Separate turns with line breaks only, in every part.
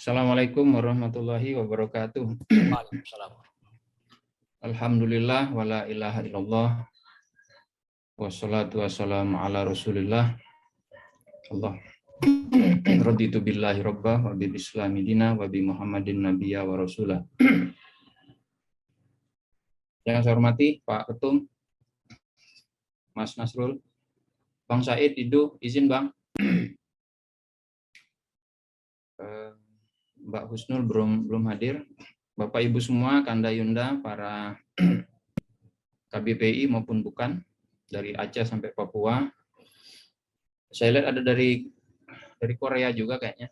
Assalamualaikum warahmatullahi wabarakatuh.
Waalaikumsalam.
Alhamdulillah wala ilaha illallah wassalatu wassalamu ala Rasulillah. Allah raditu billahi rabbah wa bil islami dina wa bi Muhammadin nabiyya wa rasulah. Yang saya hormati Pak Ketum, Mas Nasrul, Bang Said, Idu, izin Bang. Mbak Husnul belum hadir. Bapak Ibu semua, Kanda Yunda, para KBPI maupun bukan, dari Aceh sampai Papua. Saya lihat ada dari Korea juga kayaknya.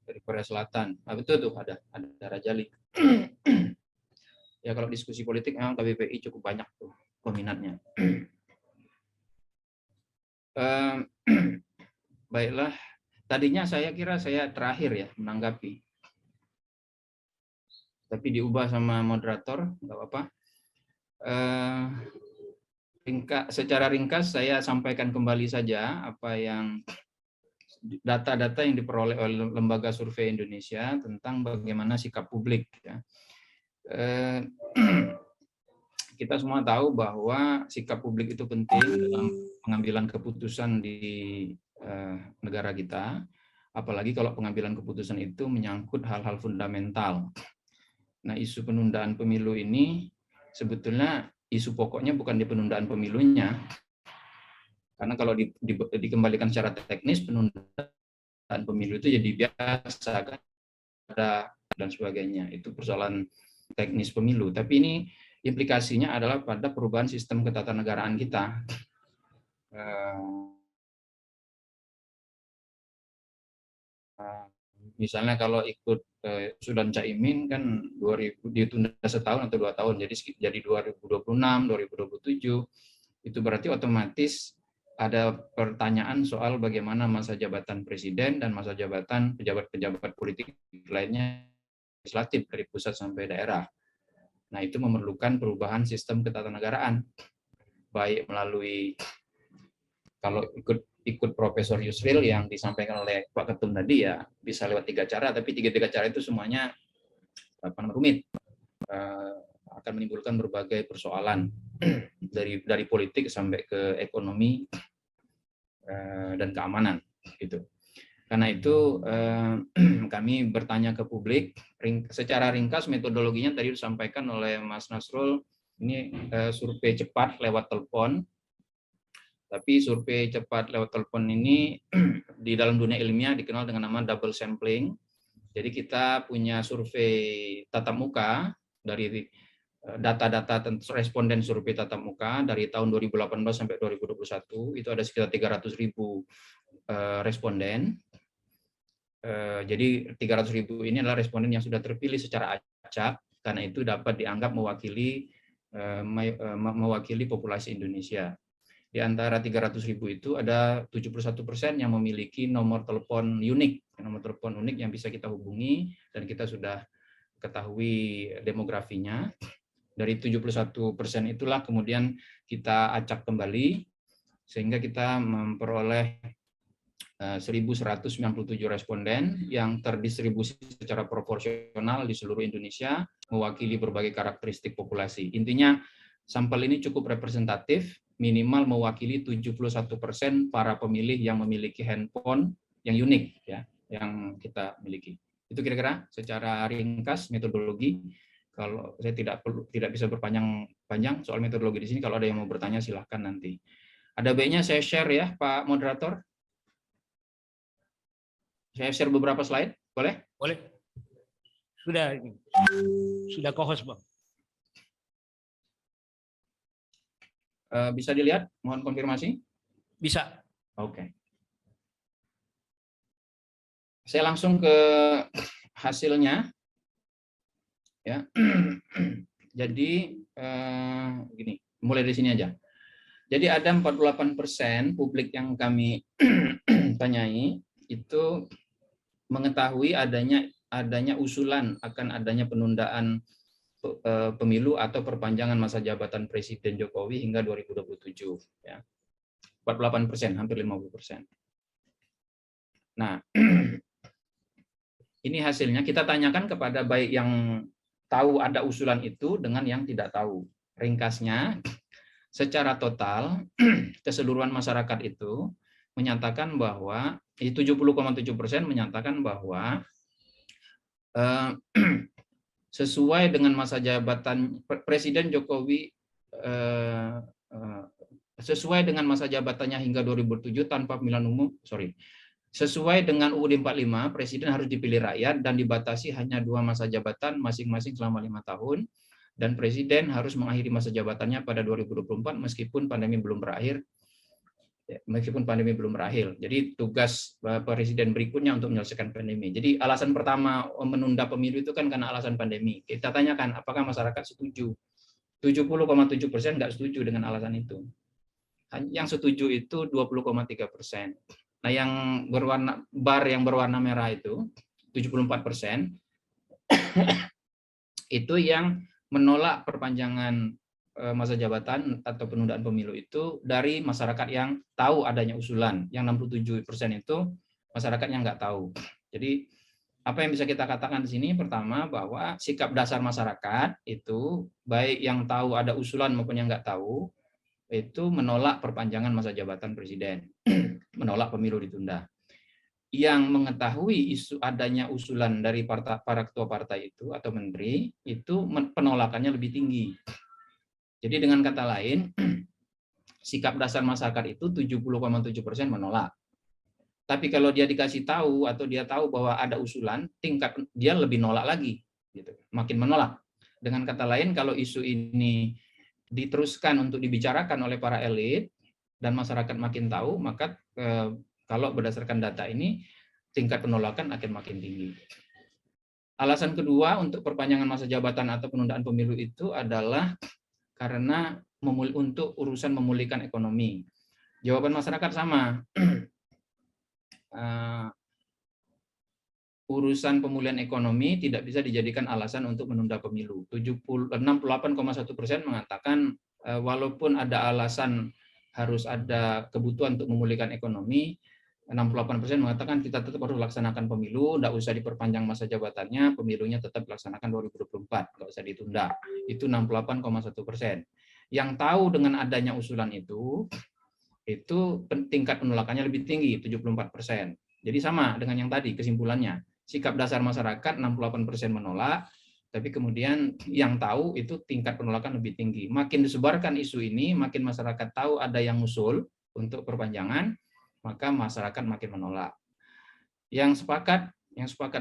Dari Korea Selatan. Nah, betul tuh ada Raja Lee. Ya kalau diskusi politik memang KBPI cukup banyak tuh peminatnya. Baiklah, tadinya saya kira saya terakhir ya menanggapi. Tapi diubah sama moderator, nggak apa-apa. Secara ringkas saya sampaikan kembali saja apa yang data-data yang diperoleh oleh Lembaga Survei Indonesia tentang bagaimana sikap publik. Ya. Kita semua tahu bahwa sikap publik itu penting dalam pengambilan keputusan di negara kita, apalagi kalau pengambilan keputusan itu menyangkut hal-hal fundamental. Nah, isu penundaan pemilu ini sebetulnya isu pokoknya bukan di penundaan pemilunya, karena kalau dikembalikan secara teknis penundaan pemilu itu jadi biasa kan, ada dan sebagainya, itu persoalan teknis pemilu. Tapi ini implikasinya adalah pada perubahan sistem ketatanegaraan kita. Misalnya kalau ikut Sudan Caimin kan 2000 ditunda setahun atau 2 tahun, jadi 2026, 2027, itu berarti otomatis ada pertanyaan soal bagaimana masa jabatan presiden dan masa jabatan pejabat-pejabat politik lainnya legislatif dari pusat sampai daerah. Nah, itu memerlukan perubahan sistem ketatanegaraan, baik melalui, kalau ikut Profesor Yusril yang disampaikan oleh Pak Ketum tadi, ya bisa lewat 3 cara, tapi tiga cara itu semuanya rumit, akan menimbulkan berbagai persoalan dari politik sampai ke ekonomi dan keamanan, gitu. Karena itu kami bertanya ke publik secara ringkas. Metodologinya tadi disampaikan oleh Mas Nasrul. Ini survei cepat lewat telepon. Tapi survei cepat lewat telepon ini di dalam dunia ilmiah dikenal dengan nama double sampling. Jadi kita punya survei tatap muka dari data-data responden survei tatap muka dari tahun 2018 sampai 2021, itu ada sekitar 300.000 responden. Jadi 300.000 ini adalah responden yang sudah terpilih secara acak, karena itu dapat dianggap mewakili populasi Indonesia. Di antara 300.000 itu ada 71% yang memiliki nomor telepon unik yang bisa kita hubungi, dan kita sudah ketahui demografinya. Dari 71% itulah kemudian kita acak kembali sehingga kita memperoleh 1.197 responden yang terdistribusi secara proporsional di seluruh Indonesia, mewakili berbagai karakteristik populasi. Intinya, sampel ini cukup representatif, minimal mewakili 71% para pemilih yang memiliki handphone yang unik, ya, yang kita miliki. Itu kira-kira secara ringkas metodologi. Kalau saya tidak bisa berpanjang soal metodologi di sini. Kalau ada yang mau bertanya silahkan nanti. Ada baiknya saya share ya, Pak Moderator. Saya share beberapa slide, boleh?
Boleh. Sudah co-host, Bang.
Bisa dilihat? Mohon konfirmasi.
Bisa.
Oke. Saya langsung ke hasilnya. Ya. Jadi gini, mulai dari sini aja. Jadi ada 48% publik yang kami tanyai itu mengetahui adanya usulan akan adanya penundaan pemilu atau perpanjangan masa jabatan Presiden Jokowi hingga 2027, ya. 48%, hampir 50%. Nah, ini hasilnya kita tanyakan kepada baik yang tahu ada usulan itu dengan yang tidak tahu. Ringkasnya, secara total keseluruhan masyarakat itu menyatakan bahwa 70,7% menyatakan bahwa sesuai dengan masa jabatan Presiden Jokowi sesuai dengan masa jabatannya hingga 2007 tanpa pemilihan umum, sesuai dengan UUD 45, Presiden harus dipilih rakyat dan dibatasi hanya 2 masa jabatan masing-masing selama 5 tahun, dan Presiden harus mengakhiri masa jabatannya pada 2024 meskipun pandemi belum berakhir. Jadi tugas Presiden berikutnya untuk menyelesaikan pandemi. Jadi alasan pertama menunda pemilu itu kan karena alasan pandemi. Kita tanyakan apakah masyarakat setuju. 70,7% nggak setuju dengan alasan itu. Yang setuju itu 20,3%. Nah, yang berwarna merah itu 74%. Itu yang menolak perpanjangan masa jabatan atau penundaan pemilu itu dari masyarakat yang tahu adanya usulan. Yang 67% itu masyarakat yang nggak tahu. Jadi apa yang bisa kita katakan di sini? Pertama, bahwa sikap dasar masyarakat itu baik yang tahu ada usulan maupun yang nggak tahu itu menolak perpanjangan masa jabatan presiden, menolak pemilu ditunda. Yang mengetahui isu adanya usulan dari para ketua partai itu atau menteri itu penolakannya lebih tinggi. Jadi dengan kata lain, sikap dasar masyarakat itu 70,7% menolak. Tapi kalau dia dikasih tahu atau dia tahu bahwa ada usulan, tingkat dia lebih nolak lagi, gitu, makin menolak. Dengan kata lain, kalau isu ini diteruskan untuk dibicarakan oleh para elit dan masyarakat makin tahu, maka kalau berdasarkan data ini tingkat penolakan akan makin tinggi. Alasan kedua untuk perpanjangan masa jabatan atau penundaan pemilu itu adalah karena untuk urusan memulihkan ekonomi. Jawaban masyarakat sama. Urusan pemulihan ekonomi tidak bisa dijadikan alasan untuk menunda pemilu. 68,1% mengatakan walaupun ada alasan harus ada kebutuhan untuk memulihkan ekonomi, 68% mengatakan kita tetap harus laksanakan pemilu, tidak usah diperpanjang masa jabatannya, pemilunya tetap dilaksanakan 2024, nggak usah ditunda. Itu 68,1%. Yang tahu dengan adanya usulan itu tingkat penolakannya lebih tinggi, 74%. Jadi sama dengan yang tadi kesimpulannya. Sikap dasar masyarakat 68% menolak, tapi kemudian yang tahu itu tingkat penolakan lebih tinggi. Makin disebarkan isu ini, makin masyarakat tahu ada yang usul untuk perpanjangan, maka masyarakat makin menolak. Yang sepakat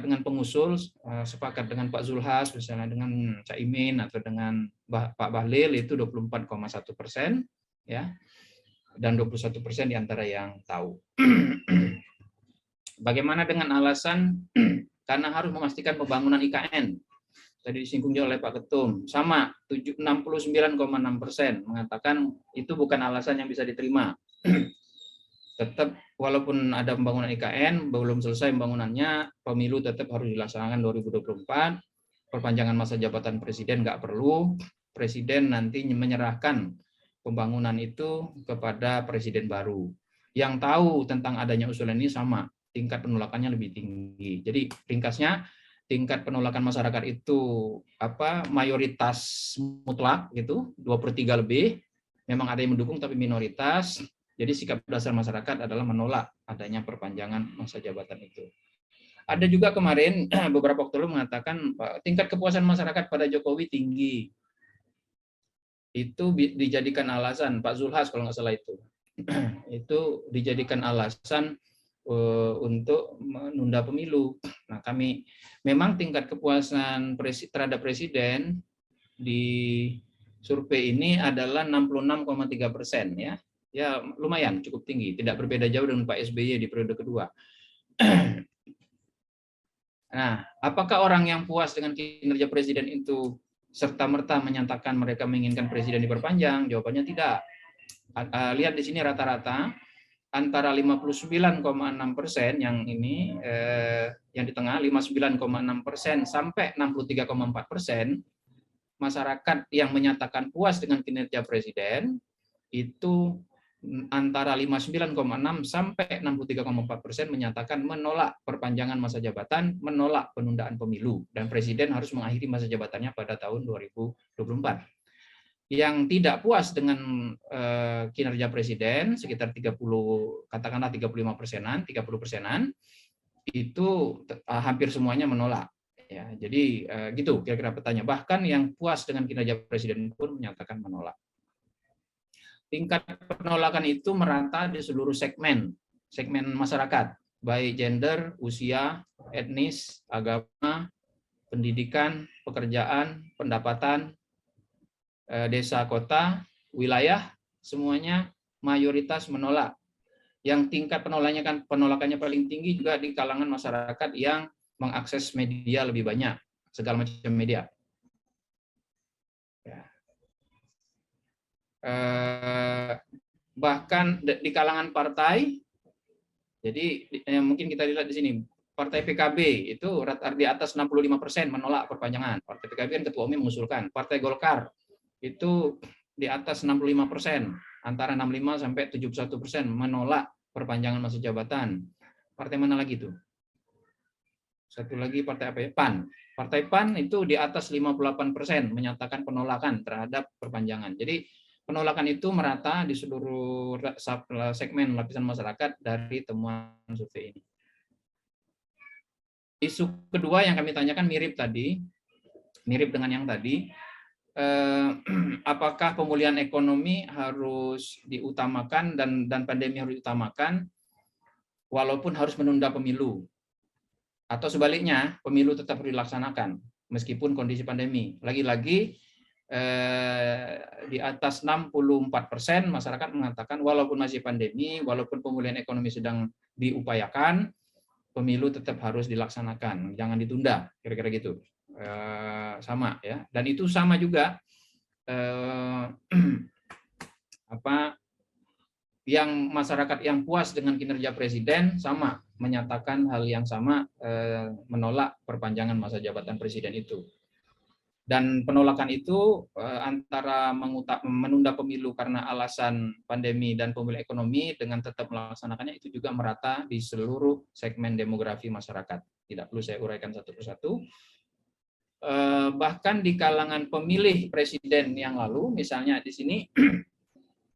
dengan pengusul, sepakat dengan Pak Zulhas, misalnya dengan Cak Imin atau dengan Pak Bahlil itu 24,1%, ya, dan 21% diantara yang tahu. Bagaimana dengan alasan karena harus memastikan pembangunan IKN? Tadi disinggung juga oleh Pak Ketum, sama 69,6% mengatakan itu bukan alasan yang bisa diterima. Tetap walaupun ada pembangunan IKN, belum selesai pembangunannya, pemilu tetap harus dilaksanakan 2024, perpanjangan masa jabatan presiden nggak perlu, presiden nanti menyerahkan pembangunan itu kepada presiden baru. Yang tahu tentang adanya usulan ini sama, tingkat penolakannya lebih tinggi. Jadi ringkasnya, tingkat penolakan masyarakat itu mayoritas mutlak gitu, 2/3 lebih, memang ada yang mendukung tapi minoritas. Jadi sikap dasar masyarakat adalah menolak adanya perpanjangan masa jabatan itu. Ada juga kemarin beberapa waktu lalu mengatakan tingkat kepuasan masyarakat pada Jokowi tinggi. Itu dijadikan alasan, Pak Zulhas kalau nggak salah itu. Itu dijadikan alasan untuk menunda pemilu. Nah, memang tingkat kepuasan terhadap presiden di survei ini adalah 66,3%, ya. Ya lumayan cukup tinggi, tidak berbeda jauh dengan Pak SBY di periode kedua. Nah, apakah orang yang puas dengan kinerja presiden itu serta-merta menyatakan mereka menginginkan presiden diperpanjang? Jawabannya tidak. Lihat di sini rata-rata antara 59,6% yang ini yang di tengah 59,6% sampai 63,4% masyarakat yang menyatakan puas dengan kinerja presiden itu antara 59,6 sampai 63,4% menyatakan menolak perpanjangan masa jabatan, menolak penundaan pemilu, dan presiden harus mengakhiri masa jabatannya pada tahun 2024. Yang tidak puas dengan kinerja presiden sekitar 30, katakanlah 35%-an, 30%-an, itu hampir semuanya menolak. Ya, jadi gitu kira-kira petanya. Bahkan yang puas dengan kinerja presiden pun menyatakan menolak. Tingkat penolakan itu merata di seluruh segmen masyarakat, baik gender, usia, etnis, agama, pendidikan, pekerjaan, pendapatan, desa, kota, wilayah, semuanya mayoritas menolak. Yang tingkat penolakannya paling tinggi juga di kalangan masyarakat yang mengakses media lebih banyak, segala macam media. Bahkan di kalangan partai, jadi mungkin kita lihat di sini, Partai PKB itu di atas 65% menolak perpanjangan. Partai PKB kan ketua umum mengusulkan. Partai Golkar itu di atas 65%, antara 65 sampai 71% menolak perpanjangan masa jabatan. Partai mana lagi tuh? Satu lagi partai apa ya? PAN. Partai PAN itu di atas 58% menyatakan penolakan terhadap perpanjangan. Jadi penolakan itu merata di seluruh segmen lapisan masyarakat dari temuan survei ini. Isu kedua yang kami tanyakan mirip dengan yang tadi. Apakah pemulihan ekonomi harus diutamakan dan pandemi harus diutamakan, walaupun harus menunda pemilu? Atau sebaliknya, pemilu tetap dilaksanakan meskipun kondisi pandemi. Lagi-lagi di atas 64% masyarakat mengatakan walaupun masih pandemi, walaupun pemulihan ekonomi sedang diupayakan, pemilu tetap harus dilaksanakan, jangan ditunda, kira-kira gitu. Sama ya. Dan itu sama juga yang masyarakat yang puas dengan kinerja presiden sama menyatakan hal yang sama, menolak perpanjangan masa jabatan presiden itu. Dan penolakan itu antara menunda pemilu karena alasan pandemi dan pemulihan ekonomi dengan tetap melaksanakannya itu juga merata di seluruh segmen demografi masyarakat. Tidak perlu saya uraikan satu persatu. Bahkan di kalangan pemilih presiden yang lalu, misalnya di sini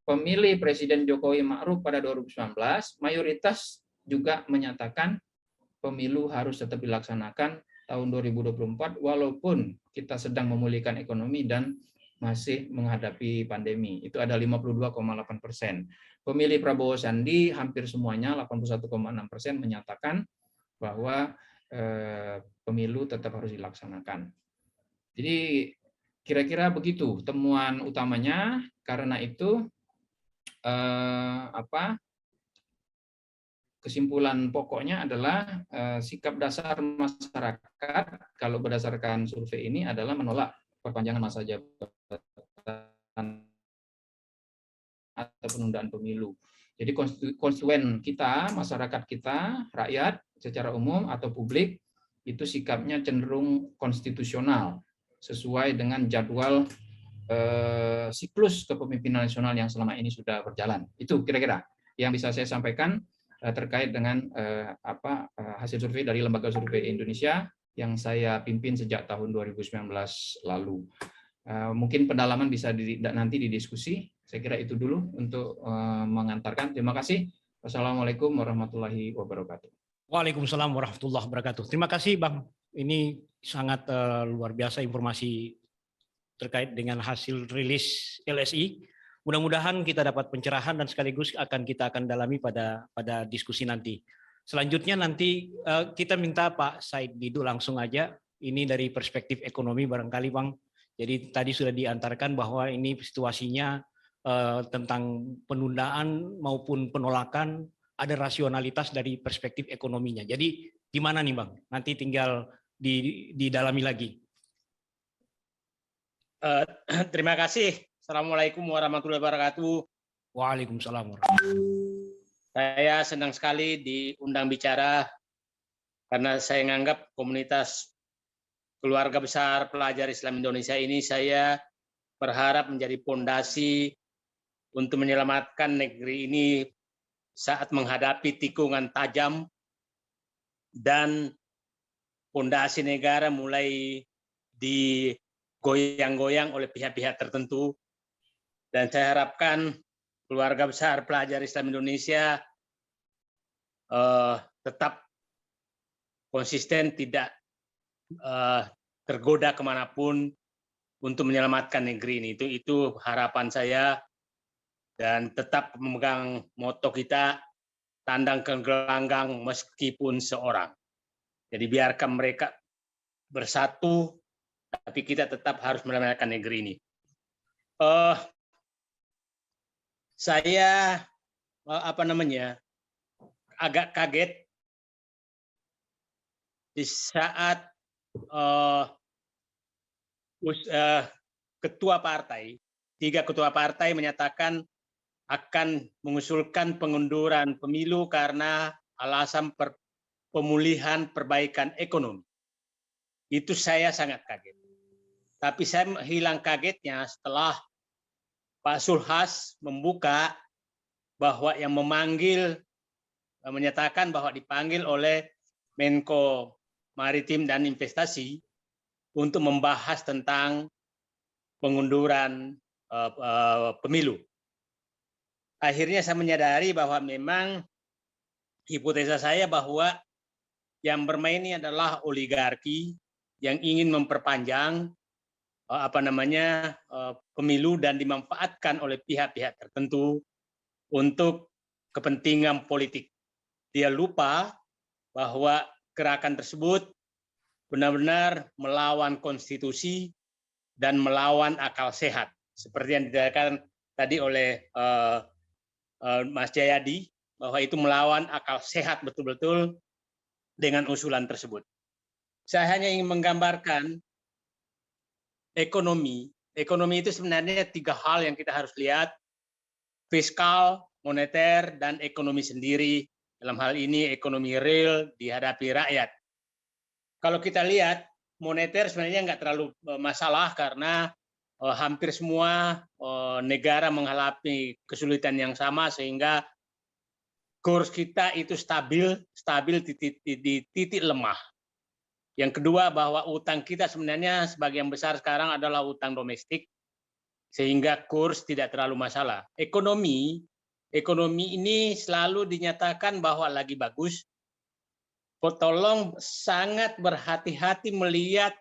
pemilih Presiden Jokowi Ma'ruf pada 2019, mayoritas juga menyatakan pemilu harus tetap dilaksanakan tahun 2024 walaupun kita sedang memulihkan ekonomi dan masih menghadapi pandemi. Itu ada 52,8%. Pemilih Prabowo Sandi hampir semuanya 81,6% menyatakan bahwa pemilu tetap harus dilaksanakan. Jadi kira-kira begitu temuan utamanya. Karena itu kesimpulan pokoknya adalah sikap dasar masyarakat kalau berdasarkan survei ini adalah menolak perpanjangan masa jabatan atau penundaan pemilu. Jadi konstituen kita, masyarakat kita, rakyat secara umum atau publik itu sikapnya cenderung konstitusional sesuai dengan jadwal siklus kepemimpinan nasional yang selama ini sudah berjalan. Itu kira-kira yang bisa saya sampaikan terkait dengan hasil survei dari Lembaga Survei Indonesia yang saya pimpin sejak tahun 2019 lalu. Mungkin pendalaman bisa nanti didiskusi. Saya kira itu dulu untuk mengantarkan. Terima kasih. Wassalamualaikum warahmatullahi wabarakatuh.
Waalaikumsalam warahmatullahi wabarakatuh. Terima kasih Bang. Ini sangat luar biasa informasi terkait dengan hasil rilis LSI. Mudah-mudahan kita dapat pencerahan dan sekaligus kita akan dalami pada diskusi nanti. Selanjutnya nanti kita minta Pak Said Didu langsung aja. Ini dari perspektif ekonomi barangkali Bang. Jadi tadi sudah diantarkan bahwa ini situasinya tentang penundaan maupun penolakan ada rasionalitas dari perspektif ekonominya. Jadi gimana nih Bang? Nanti tinggal didalami lagi.
Terima kasih. Assalamualaikum warahmatullahi wabarakatuh.
Waalaikumsalam warahmatullahi wabarakatuh.
Saya senang sekali diundang bicara karena saya menganggap komunitas keluarga besar pelajar Islam Indonesia ini saya berharap menjadi fondasi untuk menyelamatkan negeri ini saat menghadapi tikungan tajam dan fondasi negara mulai digoyang-goyang oleh pihak-pihak tertentu. Dan saya harapkan keluarga besar pelajar Islam Indonesia tetap konsisten, tidak tergoda kemanapun untuk menyelamatkan negeri ini. Itu harapan saya, dan tetap memegang moto kita, tandang ke gelanggang meskipun seorang. Jadi biarkan mereka bersatu, tapi kita tetap harus menyelamatkan negeri ini. Saya agak kaget di saat tiga ketua partai menyatakan akan mengusulkan pengunduran pemilu karena alasan pemulihan perbaikan ekonomi. Itu saya sangat kaget. Tapi saya hilang kagetnya setelah Pak Zulhas membuka bahwa yang menyatakan bahwa dipanggil oleh Menko Maritim dan Investasi untuk membahas tentang pengunduran pemilu. Akhirnya saya menyadari bahwa memang hipotesa saya bahwa yang bermain ini adalah oligarki yang ingin memperpanjang pemilu dan dimanfaatkan oleh pihak-pihak tertentu untuk kepentingan politik. Dia lupa bahwa gerakan tersebut benar-benar melawan konstitusi dan melawan akal sehat, seperti yang dikatakan tadi oleh Mas Jayadi, bahwa itu melawan akal sehat betul-betul dengan usulan tersebut. Saya hanya ingin menggambarkan ekonomi. Ekonomi itu sebenarnya tiga hal yang kita harus lihat: fiskal, moneter, dan ekonomi sendiri. Dalam hal ini ekonomi real dihadapi rakyat. Kalau kita lihat, moneter sebenarnya nggak terlalu masalah karena hampir semua negara menghadapi kesulitan yang sama, sehingga kurs kita itu stabil di titik lemah. Yang kedua, bahwa utang kita sebenarnya sebagian besar sekarang adalah utang domestik, sehingga kurs tidak terlalu masalah. Ekonomi ini selalu dinyatakan bahwa lagi bagus. Tolong sangat berhati-hati melihat,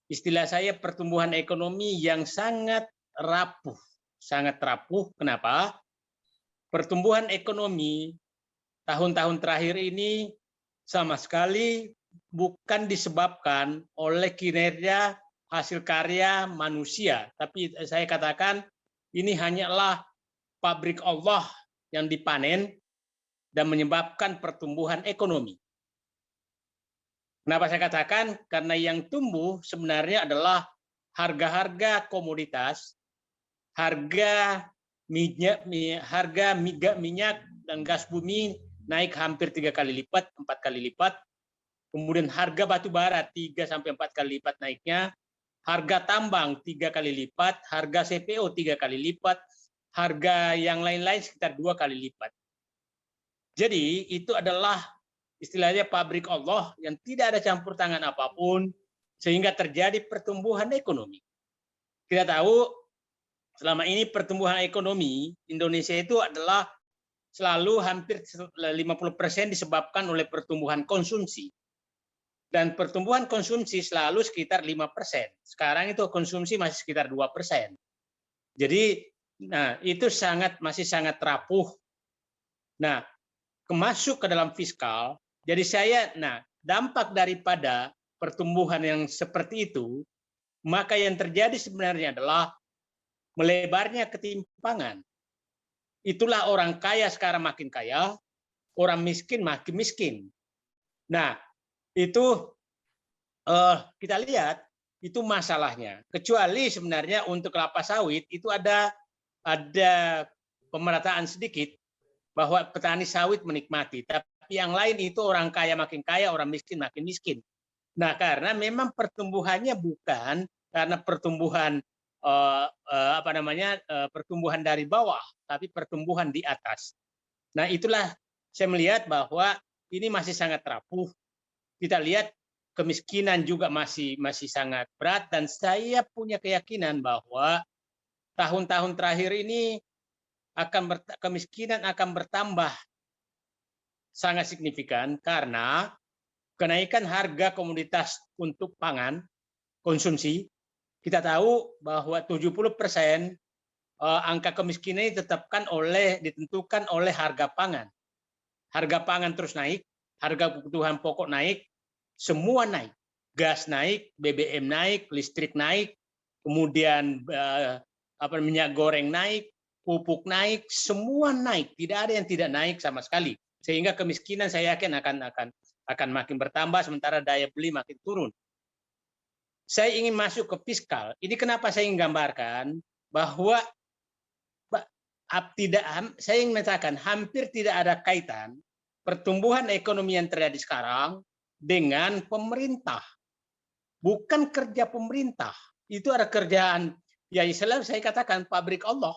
istilah saya, pertumbuhan ekonomi yang sangat rapuh. Sangat rapuh. Kenapa? Pertumbuhan ekonomi tahun-tahun terakhir ini sama sekali bukan disebabkan oleh kinerja hasil karya manusia, tapi saya katakan ini hanyalah pabrik Allah yang dipanen dan menyebabkan pertumbuhan ekonomi. Kenapa saya katakan? Karena yang tumbuh sebenarnya adalah harga-harga komoditas, harga minyak dan gas bumi naik hampir 3 kali lipat, 4 kali lipat. Kemudian harga batu bara 3 sampai 4 kali lipat naiknya, harga tambang 3 kali lipat, harga CPO 3 kali lipat, harga yang lain-lain sekitar 2 kali lipat. Jadi itu adalah istilahnya pabrik Allah yang tidak ada campur tangan apapun, sehingga terjadi pertumbuhan ekonomi. Kita tahu selama ini pertumbuhan ekonomi Indonesia itu adalah selalu hampir 50% disebabkan oleh pertumbuhan konsumsi. Dan pertumbuhan konsumsi selalu sekitar 5%. Sekarang itu konsumsi masih sekitar 2%. Jadi, itu masih sangat rapuh. Nah, masuk ke dalam fiskal. Jadi dampak daripada pertumbuhan yang seperti itu, maka yang terjadi sebenarnya adalah melebarnya ketimpangan. Itulah orang kaya sekarang makin kaya, orang miskin makin miskin. Nah, itu kita lihat itu masalahnya. Kecuali sebenarnya untuk kelapa sawit itu ada pemerataan sedikit bahwa petani sawit menikmati, tapi yang lain itu orang kaya makin kaya, orang miskin makin miskin. Nah, karena memang pertumbuhannya bukan karena pertumbuhan pertumbuhan dari bawah, tapi pertumbuhan di atas. Nah, itulah saya melihat bahwa ini masih sangat rapuh. Kita lihat kemiskinan juga masih sangat berat, dan saya punya keyakinan bahwa tahun-tahun terakhir ini kemiskinan akan bertambah sangat signifikan karena kenaikan harga komoditas untuk pangan konsumsi. Kita tahu bahwa 70% angka kemiskinan ditentukan oleh harga pangan. Harga pangan terus naik, harga kebutuhan pokok naik, semua naik. Gas naik, BBM naik, listrik naik, kemudian minyak goreng naik, pupuk naik, semua naik. Tidak ada yang tidak naik sama sekali. Sehingga kemiskinan saya yakin akan makin bertambah, sementara daya beli makin turun. Saya ingin masuk ke fiskal. Ini kenapa saya ingin gambarkan bahwa saya ingin mengatakan hampir tidak ada kaitan pertumbuhan ekonomi yang terjadi sekarang dengan pemerintah. Bukan kerja pemerintah. Itu ada kerjaan, ya Islam saya katakan pabrik Allah.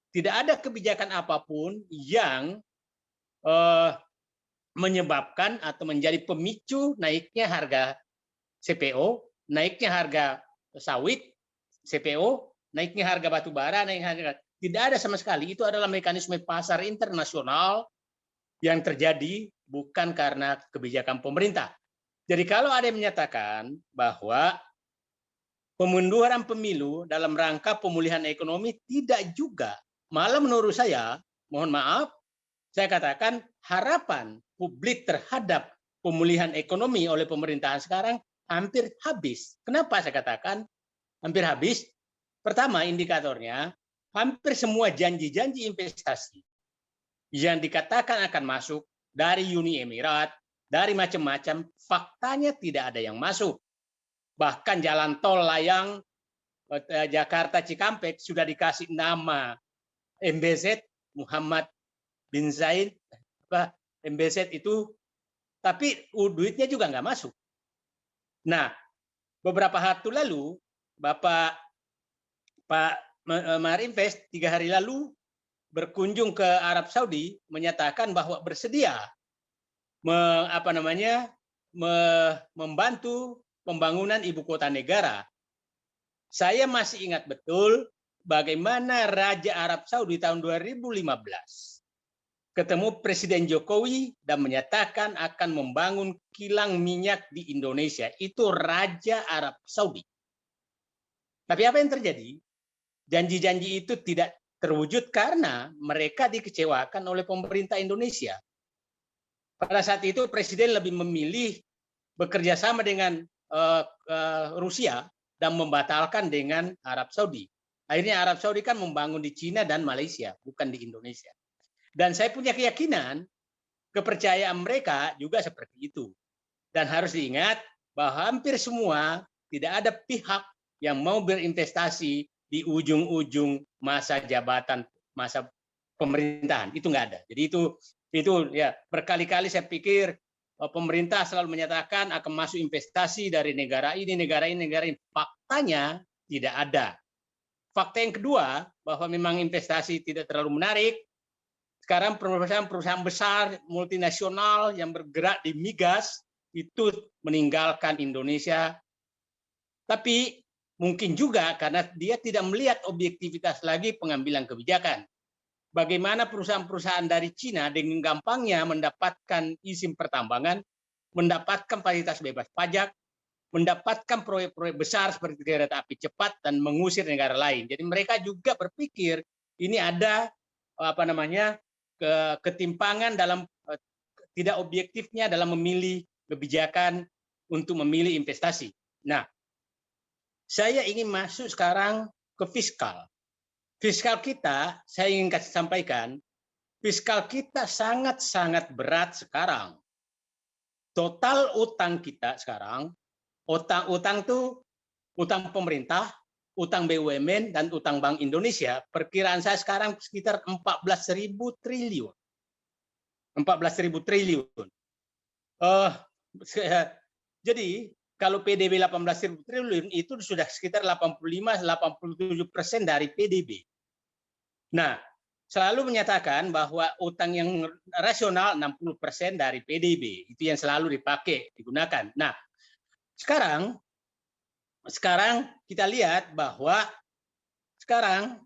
Tidak ada kebijakan apapun yang menyebabkan atau menjadi pemicu naiknya harga CPO, naiknya harga sawit, CPO, naiknya harga batu bara, naiknya harga. Tidak ada sama sekali. Itu adalah mekanisme pasar internasional yang terjadi bukan karena kebijakan pemerintah. Jadi kalau ada yang menyatakan bahwa pemunduran pemilu dalam rangka pemulihan ekonomi, tidak juga. Malah menurut saya, mohon maaf, saya katakan harapan publik terhadap pemulihan ekonomi oleh pemerintahan sekarang hampir habis. Kenapa saya katakan hampir habis? Pertama, indikatornya, hampir semua janji-janji investasi yang dikatakan akan masuk dari Uni Emirat, dari macam-macam, faktanya tidak ada yang masuk. Bahkan jalan tol layang Jakarta Cikampek sudah dikasih nama MBZ, Muhammad bin Zaid, MBZ itu, tapi duitnya juga nggak masuk. Nah, beberapa hari lalu, Pak Marinvest 3 hari lalu berkunjung ke Arab Saudi menyatakan bahwa bersedia membantu pembangunan ibu kota negara. Saya masih ingat betul bagaimana Raja Arab Saudi tahun 2015 ketemu Presiden Jokowi dan menyatakan akan membangun kilang minyak di Indonesia. Itu Raja Arab Saudi. Tapi apa yang terjadi? Janji-janji itu tidak terwujud karena mereka dikecewakan oleh pemerintah Indonesia. Pada saat itu Presiden lebih memilih bekerja sama dengan Rusia dan membatalkan dengan Arab Saudi. Akhirnya Arab Saudi kan membangun di Cina dan Malaysia, bukan di Indonesia. Dan saya punya keyakinan kepercayaan mereka juga seperti itu. Dan harus diingat bahwa hampir semua tidak ada pihak yang mau berinvestasi di ujung-ujung masa jabatan, masa pemerintahan. Itu nggak ada. Jadi itu ya berkali-kali saya pikir pemerintah selalu menyatakan akan masuk investasi dari negara ini, negara ini, negara ini. Faktanya tidak ada. Fakta yang kedua bahwa memang investasi tidak terlalu menarik. Sekarang perusahaan besar multinasional yang bergerak di migas itu meninggalkan Indonesia. Tapi mungkin juga karena dia tidak melihat objektivitas lagi pengambilan kebijakan. Bagaimana perusahaan-perusahaan dari Cina dengan gampangnya mendapatkan izin pertambangan, mendapatkan fasilitas bebas pajak, mendapatkan proyek-proyek besar seperti kereta api cepat dan mengusir negara lain. Jadi mereka juga berpikir ini ada ketimpangan dalam tidak objektifnya dalam memilih kebijakan untuk memilih investasi. Nah, saya ingin masuk sekarang ke fiskal. Fiskal kita, saya ingin sampaikan, fiskal kita sangat-sangat berat sekarang. Total utang kita sekarang, utang itu utang pemerintah, utang BUMN, dan utang Bank Indonesia, perkiraan saya sekarang sekitar 14.000 triliun. 14.000 triliun. Jadi Kalau PDB 18.000 triliun itu sudah sekitar 85-87% dari PDB. Nah, selalu menyatakan bahwa utang yang rasional 60% dari PDB. Itu yang selalu dipakai, digunakan. Nah, sekarang kita lihat bahwa sekarang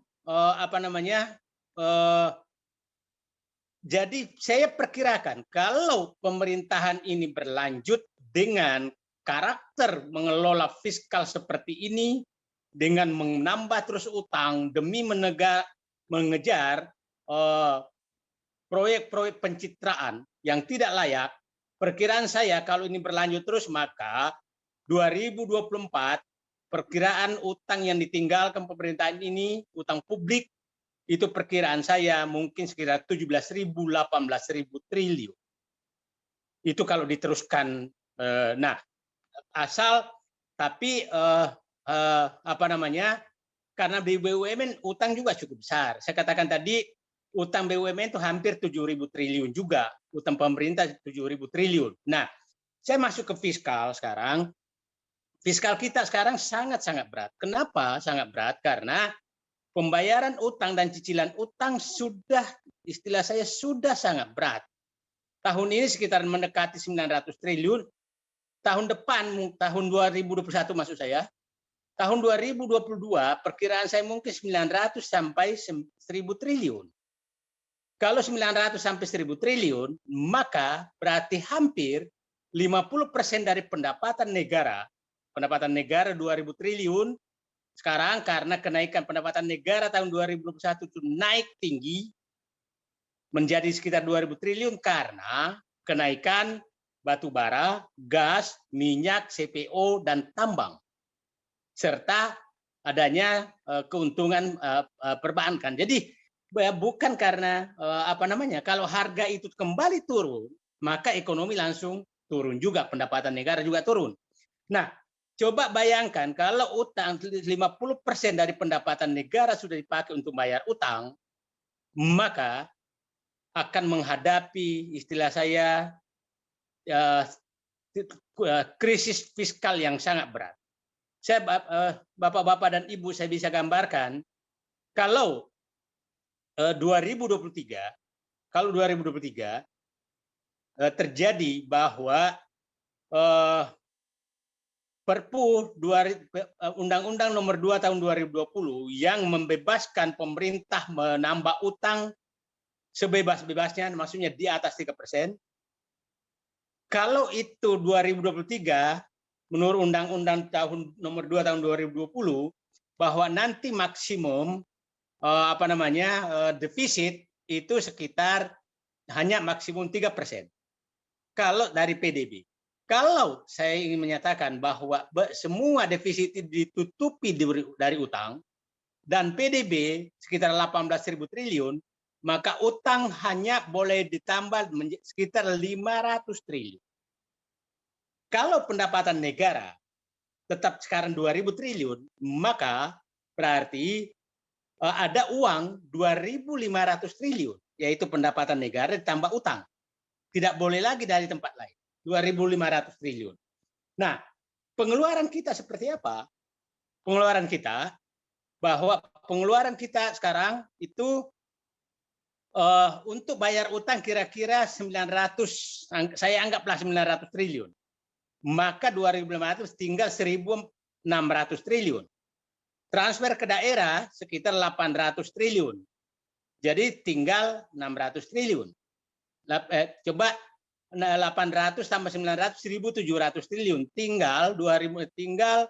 jadi saya perkirakan kalau pemerintahan ini berlanjut dengan karakter mengelola fiskal seperti ini, dengan menambah terus utang demi mengejar proyek-proyek pencitraan yang tidak layak, perkiraan saya kalau ini berlanjut terus maka 2024 perkiraan utang yang ditinggalkan pemerintahan ini, utang publik, itu perkiraan saya mungkin sekitar 17.000, 18.000 triliun. Itu kalau diteruskan. Nah, karena di BUMN utang juga cukup besar. Saya katakan tadi utang BUMN itu hampir 7.000 triliun juga, utang pemerintah 7.000 triliun. Nah, saya masuk ke fiskal sekarang. Fiskal kita sekarang sangat-sangat berat. Kenapa sangat berat? Karena pembayaran utang dan cicilan utang sudah, istilah saya, sudah sangat berat. Tahun ini sekitar mendekati 900 triliun. Tahun depan, tahun 2021 maksud saya, tahun 2022 perkiraan saya mungkin 900 sampai 1.000 triliun. Kalau 900 sampai 1.000 triliun, maka berarti hampir 50% dari pendapatan negara 2.000 triliun, sekarang karena kenaikan pendapatan negara tahun 2021 itu naik tinggi menjadi sekitar 2.000 triliun karena kenaikan batu bara, gas, minyak, CPO, dan tambang. Serta adanya keuntungan perbankan. Jadi bukan karena kalau harga itu kembali turun, maka ekonomi langsung turun juga, pendapatan negara juga turun. Nah, coba bayangkan kalau utang 50% dari pendapatan negara sudah dipakai untuk bayar utang, maka akan menghadapi istilah saya krisis fiskal yang sangat berat. Saya Bapak-bapak dan Ibu, saya bisa gambarkan kalau 2023 terjadi bahwa Perpu Undang-Undang Nomor 2 Tahun 2020 yang membebaskan pemerintah menambah utang sebebas-bebasnya, maksudnya di atas 3%. Kalau itu 2023 menurut Undang-Undang Nomor 2 Tahun 2020 bahwa nanti maksimum defisit itu sekitar hanya maksimum 3%. Kalau dari PDB. Kalau saya ingin menyatakan bahwa semua defisit ditutupi dari utang dan PDB sekitar 18.000 triliun, maka utang hanya boleh ditambah sekitar 500 triliun. Kalau pendapatan negara tetap sekarang 2.000 triliun, maka berarti ada uang 2.500 triliun, yaitu pendapatan negara ditambah utang. Tidak boleh lagi dari tempat lain, 2.500 triliun. Nah, pengeluaran kita seperti apa? Pengeluaran kita sekarang itu untuk bayar utang kira-kira 900, saya anggaplah 900 triliun. Maka 2.500 tinggal 1.600 triliun. Transfer ke daerah sekitar 800 triliun. Jadi tinggal 600 triliun. Coba 800 tambah 900, 1.700 triliun. Tinggal 700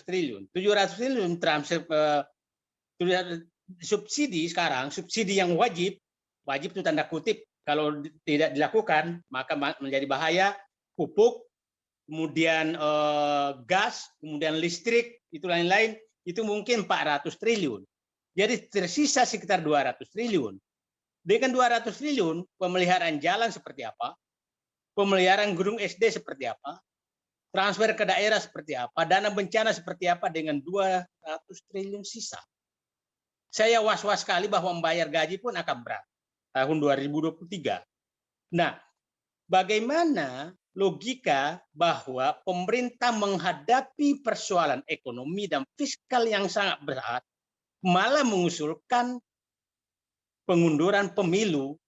triliun. 700 triliun transfer subsidi sekarang, subsidi yang wajib itu tanda kutip, kalau tidak dilakukan maka menjadi bahaya, pupuk, kemudian gas, kemudian listrik, itu lain-lain, itu mungkin 400 triliun. Jadi tersisa sekitar 200 triliun. Dengan 200 triliun, pemeliharaan jalan seperti apa? Pemeliharaan gedung SD seperti apa? Transfer ke daerah seperti apa? Dana bencana seperti apa dengan 200 triliun sisa? Saya was-was sekali bahwa membayar gaji pun akan berat tahun 2023. Nah, bagaimana logika bahwa pemerintah menghadapi persoalan ekonomi dan fiskal yang sangat berat, malah mengusulkan pengunduran pemilu.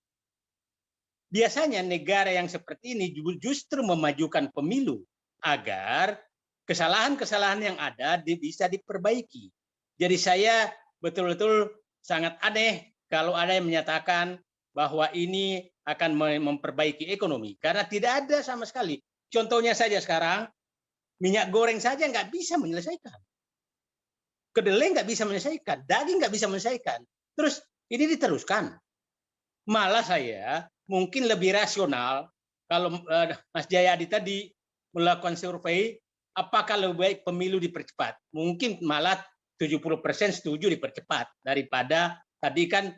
Biasanya negara yang seperti ini justru memajukan pemilu agar kesalahan-kesalahan yang ada bisa diperbaiki. Jadi saya betul-betul sangat aneh kalau ada yang menyatakan bahwa ini akan memperbaiki ekonomi, karena tidak ada sama sekali. Contohnya saja sekarang, minyak goreng saja nggak bisa menyelesaikan. Kedelai nggak bisa menyelesaikan, daging nggak bisa menyelesaikan. Terus ini diteruskan. Malah saya mungkin lebih rasional kalau Mas Jayadi tadi melakukan survei, apakah lebih baik pemilu dipercepat? Mungkin malah 70% setuju dipercepat daripada tadi kan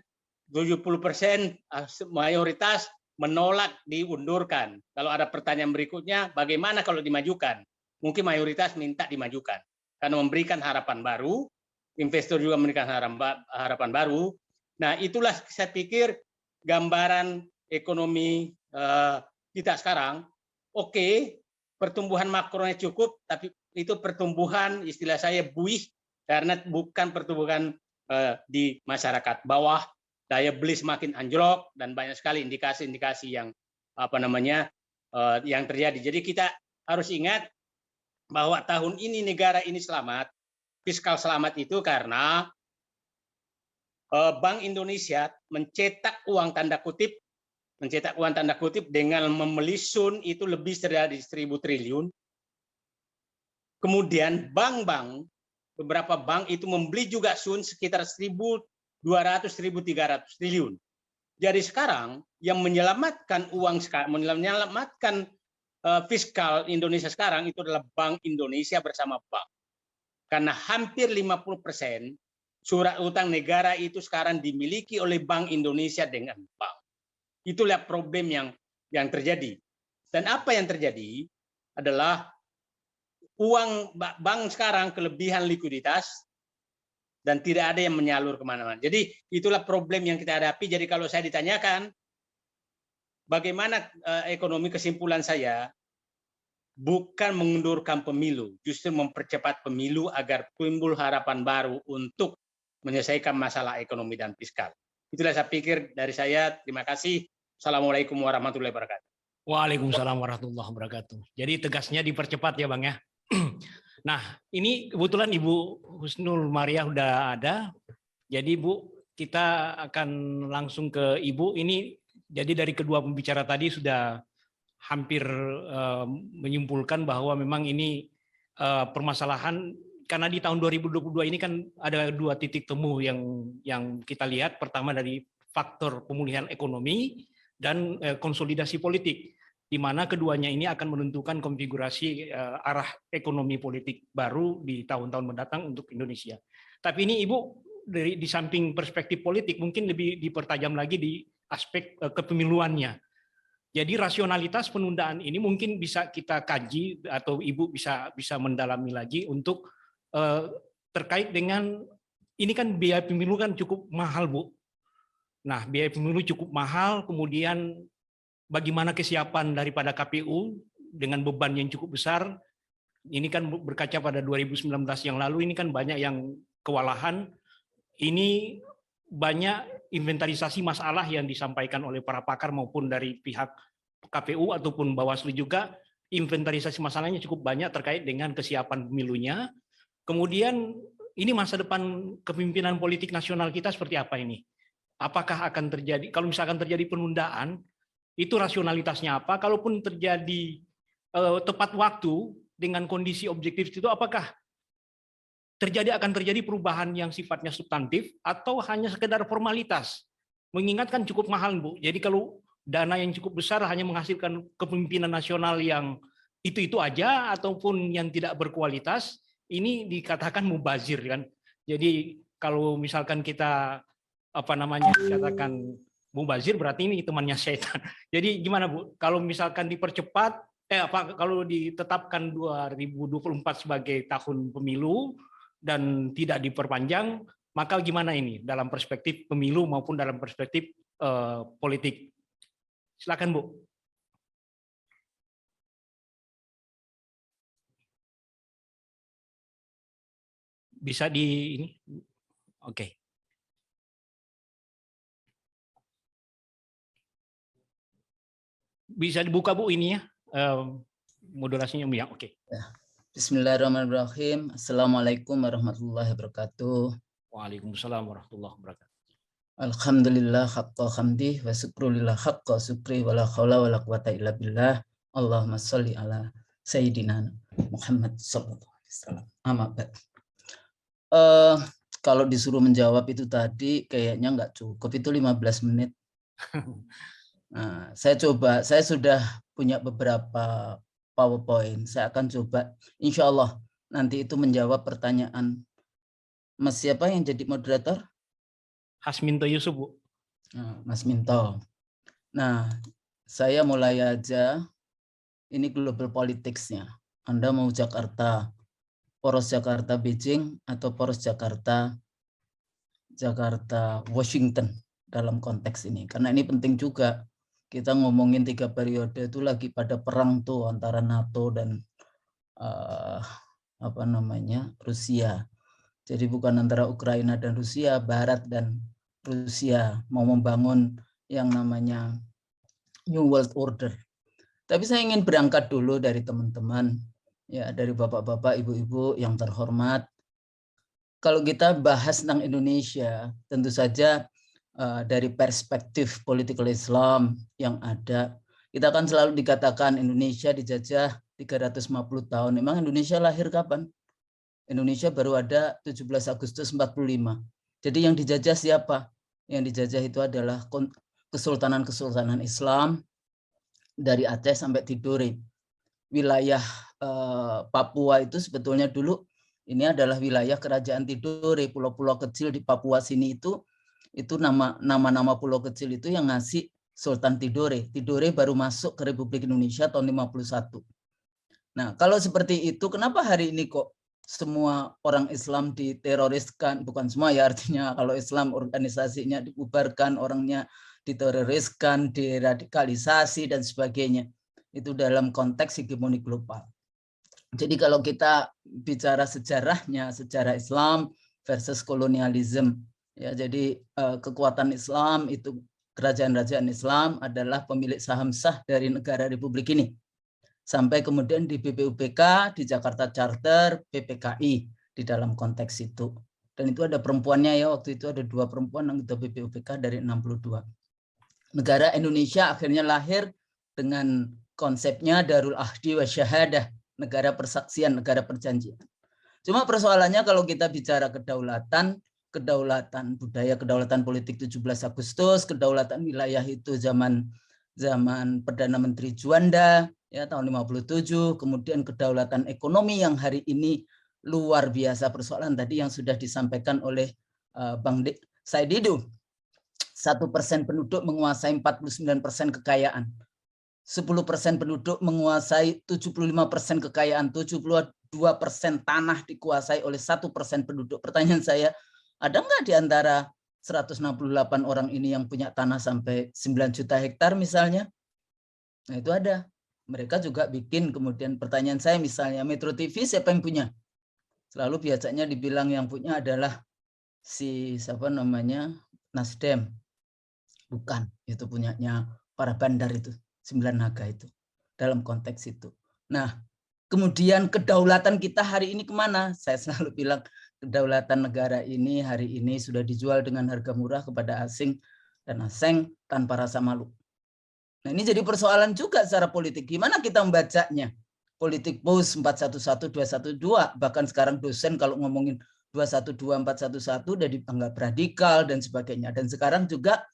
70% mayoritas menolak diundurkan. Kalau ada pertanyaan berikutnya, bagaimana kalau dimajukan? Mungkin mayoritas minta dimajukan. Karena memberikan harapan baru, investor juga memberikan harapan baru. Nah, itulah saya pikir gambaran ekonomi kita sekarang. Oke, pertumbuhan makronya cukup, tapi itu pertumbuhan istilah saya buih, karena bukan pertumbuhan di masyarakat bawah, daya beli semakin anjlok, dan banyak sekali indikasi-indikasi yang yang terjadi. Jadi kita harus ingat bahwa tahun ini negara ini selamat, fiskal selamat itu karena Bank Indonesia mencetak uang tanda kutip dengan membeli sun itu lebih dari 1.000 triliun. Kemudian beberapa bank itu membeli juga sun sekitar 1.200-1.300 triliun. Jadi sekarang yang menyelamatkan fiskal Indonesia sekarang itu adalah Bank Indonesia bersama bank. Karena hampir 50% surat utang negara itu sekarang dimiliki oleh Bank Indonesia dengan bank. Itulah problem yang terjadi. Dan apa yang terjadi adalah uang bank sekarang kelebihan likuiditas dan tidak ada yang menyalur kemana-mana. Jadi itulah problem yang kita hadapi. Jadi kalau saya ditanyakan bagaimana ekonomi, kesimpulan saya bukan mengundurkan pemilu, justru mempercepat pemilu agar timbul harapan baru untuk menyelesaikan masalah ekonomi dan fiskal. Itulah saya pikir dari saya. Terima kasih. Assalamualaikum warahmatullahi wabarakatuh.
Waalaikumsalam warahmatullahi wabarakatuh. Jadi tegasnya dipercepat ya Bang ya. Nah, ini kebetulan Ibu Husnul Maria udah ada. Jadi Bu, kita akan langsung ke Ibu. Ini jadi dari kedua pembicara tadi sudah hampir menyimpulkan bahwa memang ini permasalahan karena di tahun 2022 ini kan ada dua titik temu yang kita lihat. Pertama dari faktor pemulihan ekonomi dan konsolidasi politik, di mana keduanya ini akan menentukan konfigurasi arah ekonomi politik baru di tahun-tahun mendatang untuk Indonesia. Tapi ini Ibu di samping perspektif politik mungkin lebih dipertajam lagi di aspek kepemiluannya. Jadi rasionalitas penundaan ini mungkin bisa kita kaji atau Ibu bisa mendalami lagi untuk terkait dengan ini kan biaya pemilu kan cukup mahal Bu. Nah biaya pemilu cukup mahal, kemudian bagaimana kesiapan daripada KPU dengan beban yang cukup besar. Ini kan berkaca pada 2019 yang lalu, ini kan banyak yang kewalahan. Ini banyak inventarisasi masalah yang disampaikan oleh para pakar maupun dari pihak KPU ataupun Bawaslu juga. Inventarisasi masalahnya cukup banyak terkait dengan kesiapan pemilunya. Kemudian ini masa depan kepemimpinan politik nasional kita seperti apa ini? Apakah akan terjadi, kalau misalkan terjadi penundaan, itu rasionalitasnya apa? Kalaupun terjadi tepat waktu dengan kondisi objektif itu, apakah akan terjadi perubahan yang sifatnya substantif atau hanya sekedar formalitas? Mengingatkan cukup mahal Bu. Jadi kalau dana yang cukup besar hanya menghasilkan kepemimpinan nasional yang itu aja ataupun yang tidak berkualitas, ini dikatakan mubazir kan. Jadi kalau misalkan kita dikatakan mubazir berarti ini temannya setan. Jadi gimana Bu? Kalau misalkan dipercepat, kalau ditetapkan 2024 sebagai tahun pemilu dan tidak diperpanjang, maka gimana ini dalam perspektif pemilu maupun dalam perspektif politik? Silakan Bu. bisa di ini. Oke. Bisa dibuka Bu ini ya, modulasinya ya. Oke.
Bismillahirrahmanirrahim. Assalamualaikum warahmatullahi wabarakatuh.
Waalaikumsalam warahmatullahi wabarakatuh.
Alhamdulillah haqqa hamdi wa syukrulillah haqqa syukri wa la haula wa la quwata illa billah. Allahumma sholli ala sayyidina Muhammad sallallahu alaihi wasallam. Amma ba'd. Kalau disuruh menjawab itu tadi kayaknya nggak cukup, itu 15 menit. Nah, saya sudah punya beberapa PowerPoint. Saya akan coba insya Allah nanti itu menjawab pertanyaan Mas siapa yang jadi moderator?
Hasminto Yusuf, Bu.
Mas Minto. Nah, saya mulai aja. Ini global politics-nya. Anda mau Jakarta, poros Jakarta Beijing atau poros Jakarta Washington dalam konteks ini. Karena ini penting juga. Kita ngomongin 3 periode itu lagi pada perang tuh antara NATO dan Rusia. Jadi bukan antara Ukraina dan Rusia, Barat dan Rusia mau membangun yang namanya New World Order. Tapi saya ingin berangkat dulu dari teman-teman, ya dari bapak-bapak, ibu-ibu yang terhormat. Kalau kita bahas tentang Indonesia, tentu saja dari perspektif political Islam yang ada, kita akan selalu dikatakan Indonesia dijajah 350 tahun. Memang Indonesia lahir kapan? Indonesia baru ada 17 Agustus 45. Jadi yang dijajah siapa? Yang dijajah itu adalah kesultanan-kesultanan Islam dari Aceh sampai Tidore. Wilayah Papua itu sebetulnya dulu ini adalah wilayah kerajaan Tidore. Pulau-pulau kecil di Papua sini itu nama-nama pulau kecil itu yang ngasih Sultan Tidore. Tidore baru masuk ke Republik Indonesia tahun 51. Nah, kalau seperti itu kenapa hari ini kok semua orang Islam diteroriskan? Bukan semua ya, artinya kalau Islam organisasinya dibubarkan, orangnya diteroriskan, diradikalisasi dan sebagainya. Itu dalam konteks hegemoni global. Jadi kalau kita bicara sejarahnya, sejarah Islam versus kolonialisme, ya jadi kekuatan Islam itu kerajaan-kerajaan Islam adalah pemilik saham sah dari negara Republik ini. Sampai kemudian di BPUPK, di Jakarta Charter, PPKI di dalam konteks itu. Dan itu ada perempuannya ya, waktu itu ada 2 perempuan anggota BPUPK dari 62. Negara Indonesia akhirnya lahir dengan konsepnya Darul Ahdi wa Syahadah, negara persaksian, negara perjanjian. Cuma persoalannya kalau kita bicara kedaulatan budaya, kedaulatan politik 17 Agustus, kedaulatan wilayah itu zaman Perdana Menteri Juanda, ya tahun 57, kemudian kedaulatan ekonomi yang hari ini luar biasa persoalan tadi yang sudah disampaikan oleh Bang Said Didu. 1% penduduk menguasai 49% kekayaan. 10% penduduk menguasai 75% kekayaan, 72% tanah dikuasai oleh 1% penduduk. Pertanyaan saya, ada nggak di antara 168 orang ini yang punya tanah sampai 9 juta hektar misalnya? Nah itu ada. Mereka juga bikin, kemudian pertanyaan saya misalnya Metro TV siapa yang punya? Selalu biasanya dibilang yang punya adalah si siapa namanya Nasdem. Bukan, itu punyanya para bandar itu, 9 naga itu. Dalam konteks itu. Nah, kemudian kedaulatan kita hari ini kemana? Saya selalu bilang kedaulatan negara ini hari ini sudah dijual dengan harga murah kepada asing dan asing tanpa rasa malu. Nah ini jadi persoalan juga secara politik. Gimana kita membacanya? Politik post 411, 212, bahkan sekarang dosen kalau ngomongin 212, 411 udah dianggap radikal dan sebagainya. Dan sekarang juga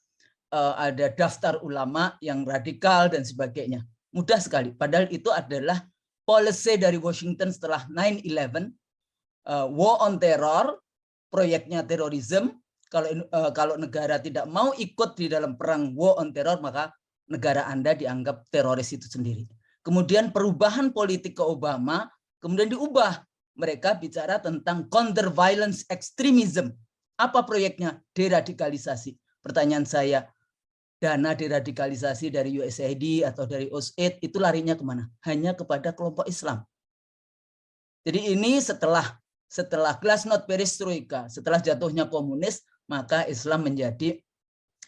ada daftar ulama yang radikal dan sebagainya. Mudah sekali. Padahal itu adalah policy dari Washington setelah 9/11, war on terror, proyeknya terorisme. Kalau negara tidak mau ikut di dalam perang war on terror, maka negara Anda dianggap teroris itu sendiri. Kemudian perubahan politik ke Obama, kemudian diubah. Mereka bicara tentang counter violence extremism. Apa proyeknya? Deradikalisasi. Pertanyaan saya, dana deradikalisasi dari USAID atau dari OSAID itu larinya kemana? Hanya kepada kelompok Islam. Jadi ini setelah setelah glasnost perestroika, setelah jatuhnya komunis, maka Islam menjadi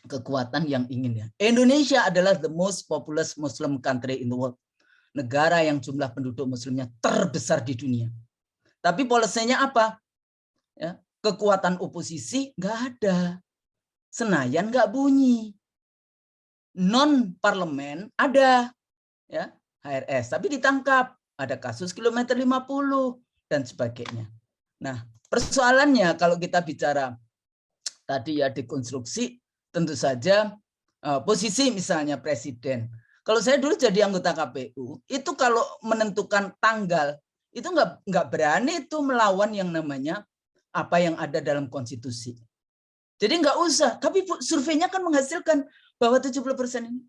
kekuatan yang ingin ya. Indonesia adalah the most populous Muslim country in the world. Negara yang jumlah penduduk muslimnya terbesar di dunia. Tapi polisinya apa? Ya, kekuatan oposisi nggak ada. Senayan nggak bunyi. Non parlemen ada, ya, HRS, tapi ditangkap. Ada kasus kilometer 50 dan sebagainya. Nah, persoalannya kalau kita bicara tadi ya dekonstruksi, tentu saja posisi misalnya presiden. Kalau saya dulu jadi anggota KPU, itu kalau menentukan tanggal, itu nggak berani itu melawan yang namanya apa yang ada dalam konstitusi. Jadi nggak usah, tapi surveinya kan menghasilkan bahwa 70% ini.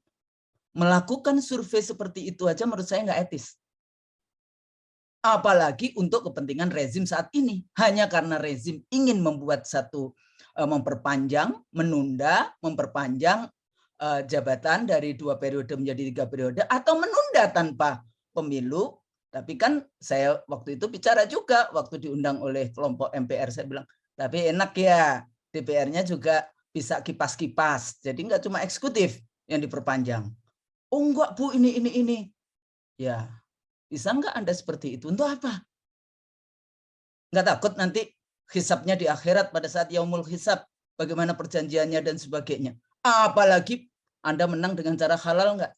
Melakukan survei seperti itu aja menurut saya nggak etis. Apalagi untuk kepentingan rezim saat ini. Hanya karena rezim ingin membuat satu, memperpanjang, menunda, memperpanjang jabatan dari 2 periode menjadi 3 periode, atau menunda tanpa pemilu. Tapi kan saya waktu itu bicara juga, waktu diundang oleh kelompok MPR, saya bilang, tapi enak ya, DPR-nya juga bisa kipas-kipas. Jadi nggak cuma eksekutif yang diperpanjang. Oh enggak Bu, ini. Ya, bisa nggak Anda seperti itu? Untuk apa? Nggak takut nanti hisabnya di akhirat pada saat yaumul hisab, bagaimana perjanjiannya dan sebagainya. Apalagi Anda menang dengan cara halal nggak?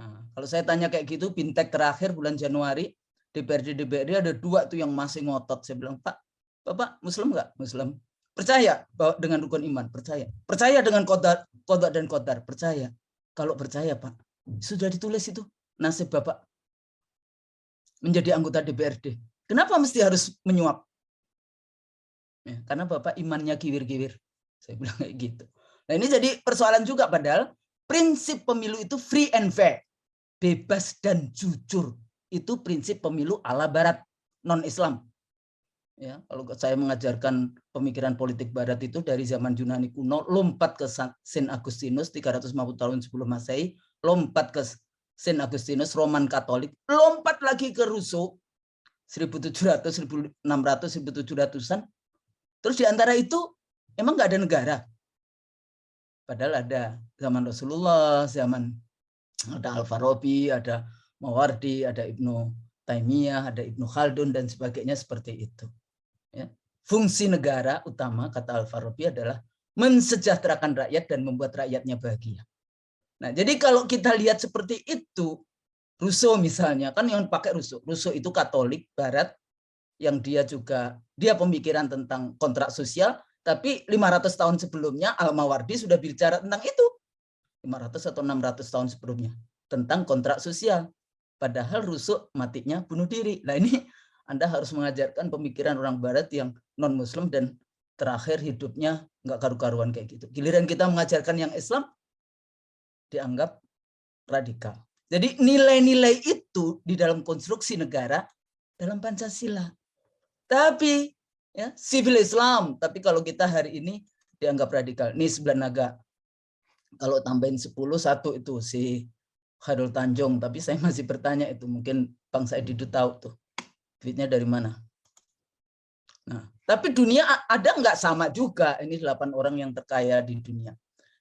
Nah, kalau saya tanya kayak gitu, Bintek terakhir bulan Januari, DPRD ada 2 tuh yang masih ngotot. Saya bilang, Pak, Bapak Muslim nggak? Muslim. Percaya bahwa dengan rukun iman? Percaya. Percaya dengan qada dan qadar? Percaya. Kalau percaya Pak, sudah ditulis itu nasib Bapak menjadi anggota DPRD. Kenapa mesti harus menyuap? Ya, karena Bapak imannya kiwir-kiwir. Saya bilang kayak gitu. Nah ini jadi persoalan juga, padahal prinsip pemilu itu free and fair. Bebas dan jujur. Itu prinsip pemilu ala Barat, non-Islam. Ya, kalau saya mengajarkan pemikiran politik Barat itu dari zaman Yunani kuno, lompat ke Saint Augustinus 350 tahun sebelum Masehi, lompat ke Saint Augustinus Roman Katolik, lompat lagi ke Rousseau 1700, 1600, 1700-an. Terus di antara itu emang nggak ada negara. Padahal ada zaman Rasulullah, zaman ada Al-Farabi, ada Mawardi, ada Ibnu Taimiyah, ada Ibnu Khaldun dan sebagainya seperti itu. Ya. Fungsi negara utama, kata Al-Farabi, adalah mensejahterakan rakyat dan membuat rakyatnya bahagia. Nah, jadi kalau kita lihat seperti itu, Rousseau misalnya, kan yang pakai Rousseau. Rousseau itu Katolik Barat, yang dia pemikiran tentang kontrak sosial, tapi 500 tahun sebelumnya Al-Mawardi sudah bicara tentang itu. 500 atau 600 tahun sebelumnya, tentang kontrak sosial. Padahal Rousseau matinya bunuh diri. Nah ini Anda harus mengajarkan pemikiran orang Barat yang non-Muslim dan terakhir hidupnya nggak karu-karuan kayak gitu. Giliran kita mengajarkan yang Islam, dianggap radikal. Jadi nilai-nilai itu di dalam konstruksi negara dalam Pancasila. Tapi ya, civil Islam. Tapi kalau kita hari ini dianggap radikal. Ini 9 naga. Kalau tambahin 10, 1 itu si Khairul Tanjung. Tapi saya masih bertanya itu. Mungkin Bang Said Didu tahu tuh. Duitnya dari mana? Nah, tapi dunia ada nggak sama juga. Ini 8 orang yang terkaya di dunia.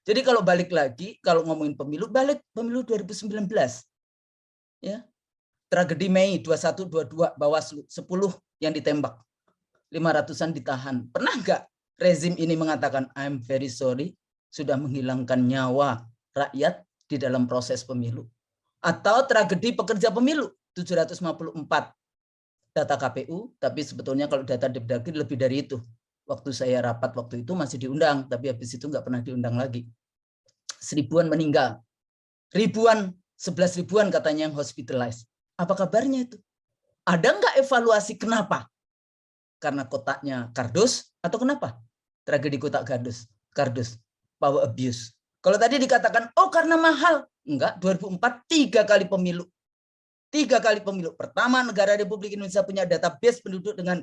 Jadi kalau balik lagi, kalau ngomongin pemilu, balik pemilu 2019. Ya. Tragedi Mei 21-22, Bawaslu 10 yang ditembak. 500-an ditahan. Pernah nggak rezim ini mengatakan, I'm very sorry, sudah menghilangkan nyawa rakyat di dalam proses pemilu? Atau tragedi pekerja pemilu 754 data KPU, tapi sebetulnya kalau data Depdagri lebih dari itu. Waktu saya rapat waktu itu masih diundang, tapi habis itu nggak pernah diundang lagi. 1000-an meninggal, ribuan, 11 ribuan katanya yang hospitalized. Apa kabarnya itu? Ada nggak evaluasi kenapa? Karena kotaknya kardus atau kenapa? Tragedi kotak kardus, power abuse. Kalau tadi dikatakan, oh karena mahal. Enggak, 2004 3 kali pemilu. 3 kali pemilu. Pertama, negara Republik Indonesia punya database penduduk dengan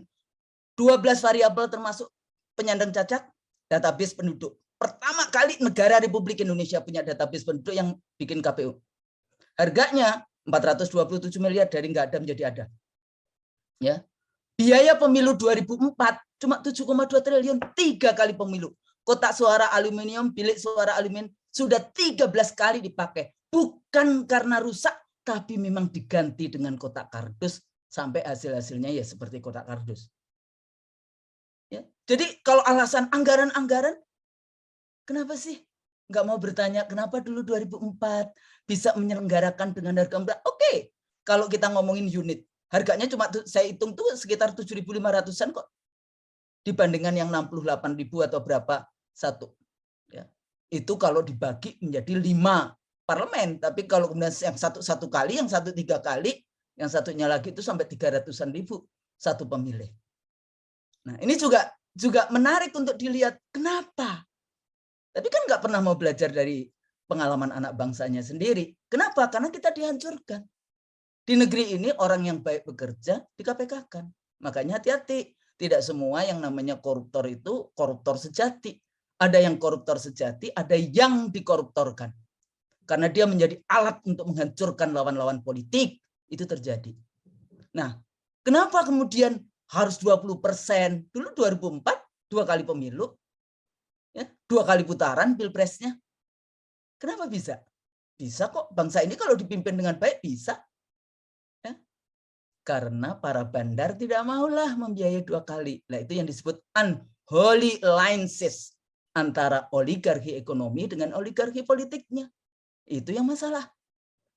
12 variabel termasuk penyandang cacat, database penduduk. Pertama kali negara Republik Indonesia punya database penduduk yang bikin KPU. Harganya 427 miliar dari nggak ada menjadi ada. Ya. Biaya pemilu 2004 cuma 7,2 triliun, 3 kali pemilu. Kotak suara aluminium, bilik suara aluminium sudah 13 kali dipakai. Bukan karena rusak, tapi memang diganti dengan kotak kardus sampai hasil-hasilnya ya seperti kotak kardus. Ya. Jadi kalau alasan anggaran-anggaran, kenapa sih nggak mau bertanya kenapa dulu 2004 bisa menyelenggarakan dengan harga murah? Oke, kalau kita ngomongin unit, harganya cuma saya hitung tuh sekitar 7.500-an kok. Dibandingkan yang 68.000 atau berapa satu. Ya. Itu kalau dibagi menjadi 5 parlemen. Tapi kalau kemudian yang satu kali, yang satu 3 kali, yang satunya lagi itu sampai 300-an ribu satu pemilih. Nah ini juga menarik untuk dilihat kenapa. Tapi kan nggak pernah mau belajar dari pengalaman anak bangsanya sendiri. Kenapa? Karena kita dihancurkan. Di negeri ini orang yang baik bekerja di KPK-kan. Makanya hati-hati. Tidak semua yang namanya koruptor itu koruptor sejati. Ada yang koruptor sejati, ada yang dikoruptorkan. Karena dia menjadi alat untuk menghancurkan lawan-lawan politik. Itu terjadi. Nah, kenapa kemudian harus 20%? Dulu 2004, 2 kali pemilu. Ya, 2 kali putaran pilpresnya. Kenapa bisa? Bisa kok. Bangsa ini kalau dipimpin dengan baik bisa. Karena para bandar tidak maulah membiayai 2 kali. Nah, itu yang disebut unholy alliances antara oligarki ekonomi dengan oligarki politiknya. Itu yang masalah.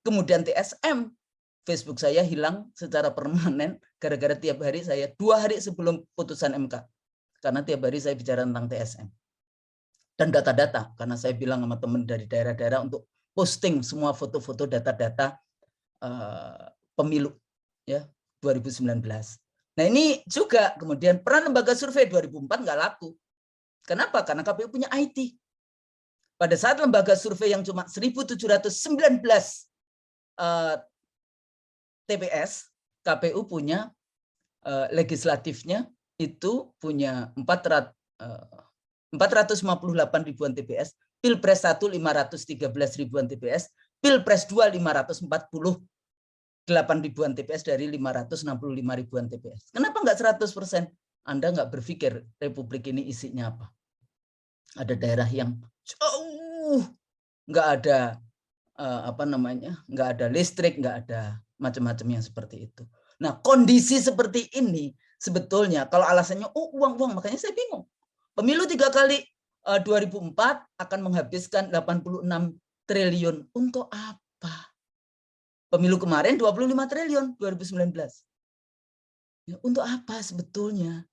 Kemudian TSM, Facebook saya hilang secara permanen gara-gara tiap hari saya 2 hari sebelum putusan MK. Karena tiap hari saya bicara tentang TSM. Dan data-data, karena saya bilang sama teman dari daerah-daerah untuk posting semua foto-foto data-data pemilu ya 2019. Nah ini juga kemudian peran lembaga survei 2004 nggak laku. Kenapa? Karena KPU punya IT. Pada saat lembaga survei yang cuma 1.719 TPS, KPU punya legislatifnya itu punya 458 ribuan TPS, Pilpres 1 513 ribuan TPS, Pilpres 2 548 ribuan TPS dari 565 ribuan TPS. Kenapa nggak 100%? Anda nggak berpikir Republik ini isinya apa? Ada daerah yang jauh nggak ada nggak ada listrik, nggak ada macam-macam yang seperti itu. Nah kondisi seperti ini sebetulnya kalau alasannya uang, makanya saya bingung. Pemilu 3 kali 2004 akan menghabiskan 86 triliun untuk apa? Pemilu kemarin 25 triliun 2019. Ya, untuk apa sebetulnya?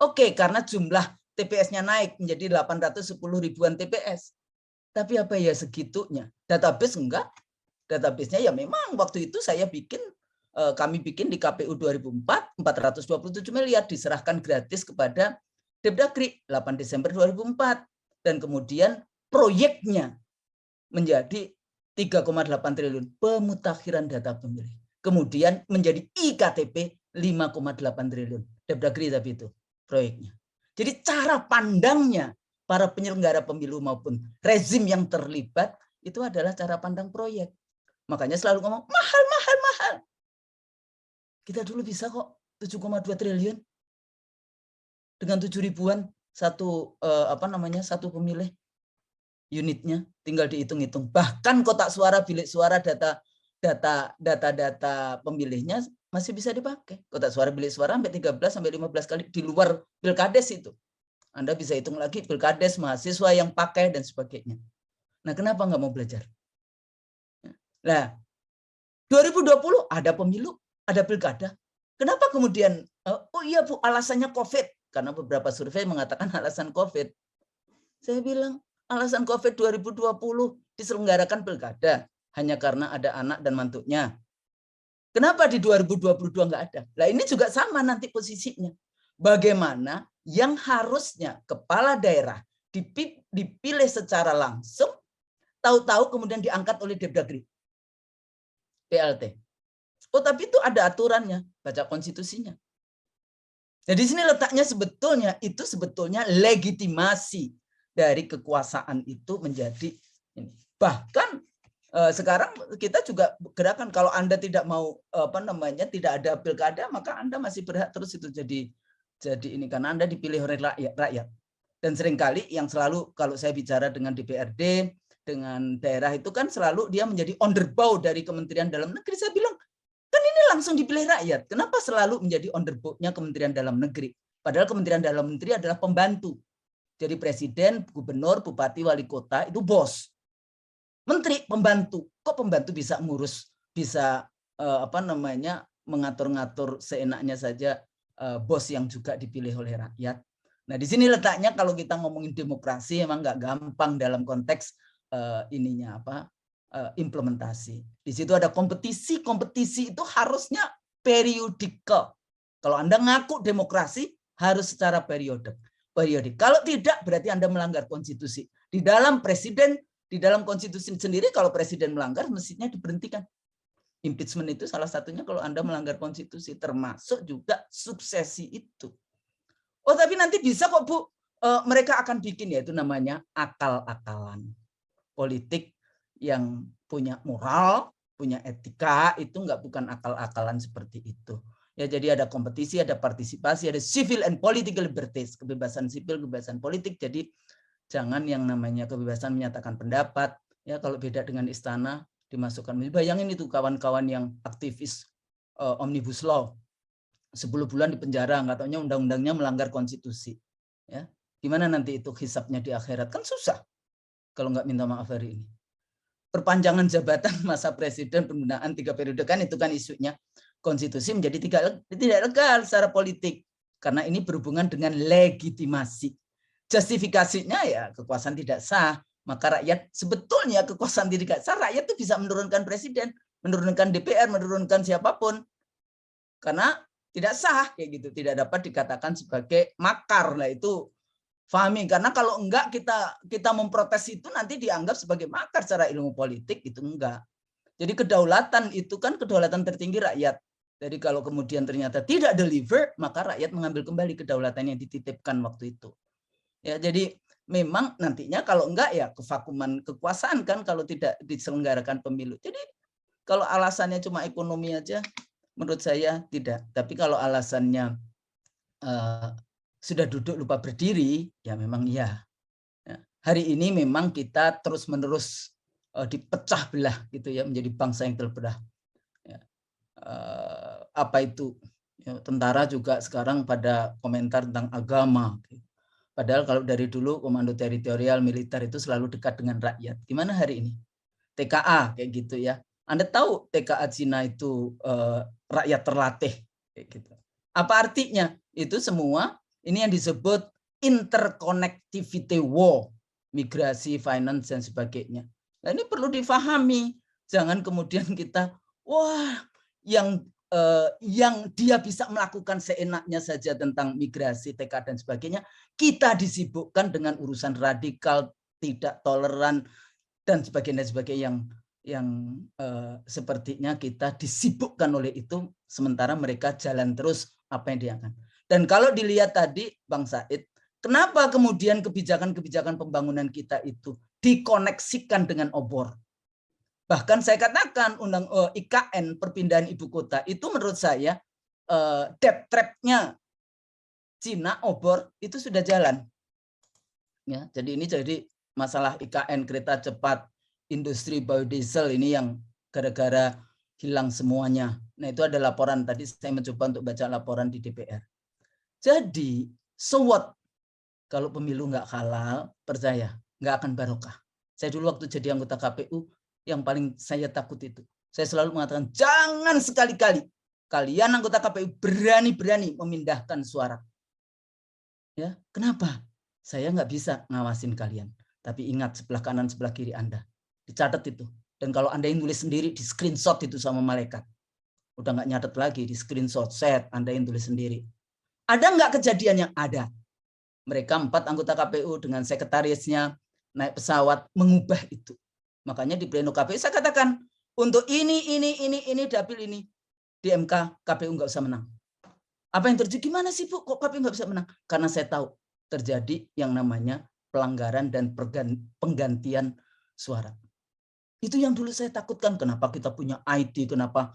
Oke, karena jumlah TPS-nya naik menjadi 810 ribuan TPS. Tapi apa ya segitunya? Database enggak. Database-nya ya memang waktu itu saya bikin, kami bikin di KPU 2004, 427 miliar diserahkan gratis kepada Depdagri 8 Desember 2004. Dan kemudian proyeknya menjadi 3,8 triliun pemutakhiran data pemilih. Kemudian menjadi iktp 5,8 triliun. Depdagri tapi itu proyeknya. Jadi cara pandangnya para penyelenggara pemilu maupun rezim yang terlibat itu adalah cara pandang proyek. Makanya selalu ngomong mahal. Kita dulu bisa kok 7,2 triliun dengan 7 ribuan satu satu pemilih. Unitnya tinggal dihitung-hitung. Bahkan kotak suara, bilik suara, data pemilihnya masih bisa dipakai. Kotak suara, bilik suara sampai 13 sampai 15 kali di luar Pilkades itu. Anda bisa hitung lagi Pilkades, mahasiswa yang pakai dan sebagainya. Nah, kenapa nggak mau belajar? Nah, 2020 ada pemilu, ada pilkada. Kenapa kemudian oh iya Bu, alasannya Covid? Karena beberapa survei mengatakan alasan Covid. Saya bilang alasan Covid 2020 diselenggarakan pilkada hanya karena ada anak dan mantunya. Kenapa di 2022 nggak ada? Nah ini juga sama nanti posisinya. Bagaimana yang harusnya kepala daerah dipilih secara langsung, tahu-tahu kemudian diangkat oleh Depdagri, PLT. Oh tapi itu ada aturannya, baca konstitusinya. Jadi di sini letaknya sebetulnya legitimasi dari kekuasaan itu menjadi ini. Bahkan Sekarang kita juga gerakan, kalau Anda tidak mau tidak ada pilkada, maka Anda masih berhak terus itu jadi ini, karena Anda dipilih oleh rakyat. Dan seringkali yang selalu kalau saya bicara dengan DPRD, dengan daerah itu kan selalu dia menjadi underbow dari Kementerian Dalam Negeri. Saya bilang, kan ini langsung dipilih rakyat. Kenapa selalu menjadi underbow-nya Kementerian Dalam Negeri? Padahal Kementerian Dalam Negeri adalah pembantu. Jadi presiden, gubernur, bupati, wali kota itu bos. Menteri pembantu. Kok pembantu bisa ngurus, bisa mengatur-ngatur seenaknya saja bos yang juga dipilih oleh rakyat. Nah, di sini letaknya kalau kita ngomongin demokrasi emang nggak gampang dalam konteks implementasi. Di situ ada kompetisi. Kompetisi itu harusnya periodikal. Kalau Anda ngaku demokrasi harus secara periodik. Kalau tidak berarti Anda melanggar konstitusi. Di dalam konstitusi sendiri kalau presiden melanggar mestinya diberhentikan. Impeachment itu salah satunya kalau Anda melanggar konstitusi, termasuk juga suksesi itu. Oh, tapi nanti bisa kok Bu, mereka akan bikin, yaitu namanya akal-akalan. Politik yang punya moral, punya etika, itu bukan akal-akalan seperti itu. Ya, jadi ada kompetisi, ada partisipasi, ada civil and political liberties, kebebasan sipil, kebebasan politik. Jadi jangan yang namanya kebebasan menyatakan pendapat, ya kalau beda dengan istana dimasukkan. Bayangin itu kawan-kawan yang aktivis Omnibus Law, 10 bulan di penjara, nggak taunya undang-undangnya melanggar konstitusi. Ya, gimana nanti itu hisapnya di akhirat? Kan susah kalau nggak minta maaf hari ini. Perpanjangan jabatan masa presiden, penggunaan 3 periode, kan itu kan isunya. Konstitusi menjadi tidak legal secara politik karena ini berhubungan dengan legitimasi. Justifikasinya ya kekuasaan tidak sah. Maka rakyat sebetulnya kekuasaan tidak sah, rakyat itu bisa menurunkan presiden, menurunkan DPR, menurunkan siapapun. Karena tidak sah kayak gitu, tidak dapat dikatakan sebagai makar. Lah itu pahami, karena kalau enggak kita memprotes itu nanti dianggap sebagai makar secara ilmu politik, itu enggak. Jadi kedaulatan itu kan kedaulatan tertinggi rakyat. Jadi kalau kemudian ternyata tidak deliver, maka rakyat mengambil kembali kedaulatan yang dititipkan waktu itu. Ya, jadi memang nantinya kalau enggak ya kevakuman kekuasaan kan kalau tidak diselenggarakan pemilu. Jadi kalau alasannya cuma ekonomi aja, menurut saya tidak. Tapi kalau alasannya sudah duduk lupa berdiri, ya memang iya. Ya, hari ini memang kita terus-menerus dipecah belah gitu ya, menjadi bangsa yang terbelah. Ya. Apa itu? Ya, tentara juga sekarang pada komentar tentang agama. Padahal kalau dari dulu komando teritorial militer itu selalu dekat dengan rakyat. Gimana hari ini? TKA kayak gitu ya. Anda tahu TKA Cina itu rakyat terlatih kayak gitu. Apa artinya? Itu semua ini yang disebut interconnectivity war, migrasi, finance dan sebagainya. Nah, ini perlu difahami. Jangan kemudian kita yang dia bisa melakukan seenaknya saja tentang migrasi, TK dan sebagainya, kita disibukkan dengan urusan radikal, tidak toleran dan sebagainya yang sepertinya kita disibukkan oleh itu, sementara mereka jalan terus apa yang diakan. Dan kalau dilihat tadi Bang Said, kenapa kemudian kebijakan-kebijakan pembangunan kita itu dikoneksikan dengan obor? Bahkan saya katakan IKN, perpindahan ibu kota, itu menurut saya debt trap-nya Cina, obor, itu sudah jalan. Ya, jadi ini jadi masalah IKN, kereta cepat, industri biodiesel ini yang gara-gara hilang semuanya. Nah, itu ada laporan, tadi saya mencoba untuk baca laporan di DPR. Jadi, so what? Kalau pemilu nggak halal, percaya, nggak akan barokah. Saya dulu waktu jadi anggota KPU, yang paling saya takut itu. Saya selalu mengatakan, jangan sekali-kali kalian anggota KPU berani-berani memindahkan suara. Ya, kenapa? Saya nggak bisa ngawasin kalian. Tapi ingat, sebelah kanan, sebelah kiri Anda. Dicatat itu. Dan kalau Anda yang tulis sendiri, di screenshot itu sama malaikat. Udah nggak nyatet lagi, di screenshot, set, Anda yang tulis sendiri. Ada nggak kejadian yang ada? Mereka 4 anggota KPU dengan sekretarisnya naik pesawat mengubah itu. Makanya di pleno KPU saya katakan, untuk ini, dapil ini, di MK KPU nggak usah menang. Apa yang terjadi? Gimana sih Bu, kok KPU nggak bisa menang? Karena saya tahu terjadi yang namanya pelanggaran dan penggantian suara. Itu yang dulu saya takutkan. Kenapa kita punya ID? Kenapa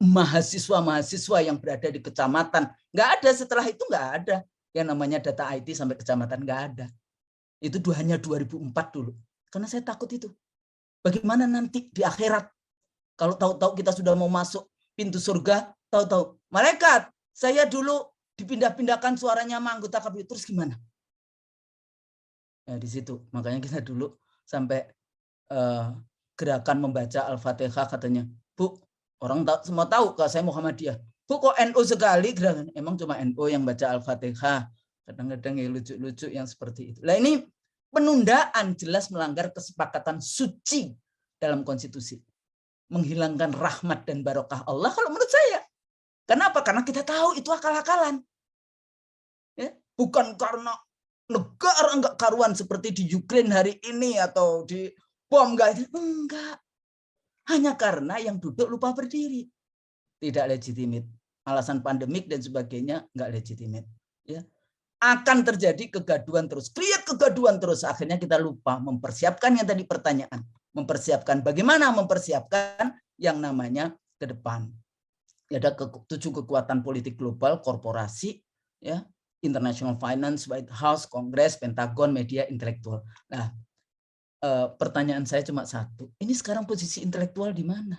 mahasiswa-mahasiswa yang berada di kecamatan? Nggak ada, setelah itu nggak ada. Yang namanya data IT sampai kecamatan nggak ada. Itu hanya 2004 dulu. Karena saya takut itu. Bagaimana nanti di akhirat? Kalau tahu-tahu kita sudah mau masuk pintu surga, tahu-tahu malaikat, saya dulu dipindah-pindahkan suaranya sama anggota KPU, terus gimana? Ya di situ. Makanya kita dulu sampai gerakan membaca Al-Fatihah katanya, Bu, orang semua tahu kalau saya Muhammadiyah. Bu, kok NU sekali gerakan? Emang cuma NU yang baca Al-Fatihah. Kadang-kadang ya lucu-lucu yang seperti itu. Nah ini penundaan jelas melanggar kesepakatan suci dalam konstitusi. Menghilangkan rahmat dan barokah Allah kalau menurut saya. Kenapa? Karena kita tahu itu akal-akalan. Ya, bukan karena negara enggak karuan seperti di Ukraine hari ini atau di bom enggak. Hanya karena yang duduk lupa berdiri. Tidak legitimate. Alasan pandemik dan sebagainya enggak legitimate. Ya. Akan terjadi kegaduhan terus. Create kegaduhan terus. Akhirnya kita lupa mempersiapkan yang tadi pertanyaan. Mempersiapkan bagaimana mempersiapkan yang namanya ke depan. Ada 7 kekuatan politik global, korporasi, ya, international finance, White House, Kongres, Pentagon, media, intelektual. Nah, pertanyaan saya cuma satu. Ini sekarang posisi intelektual di mana?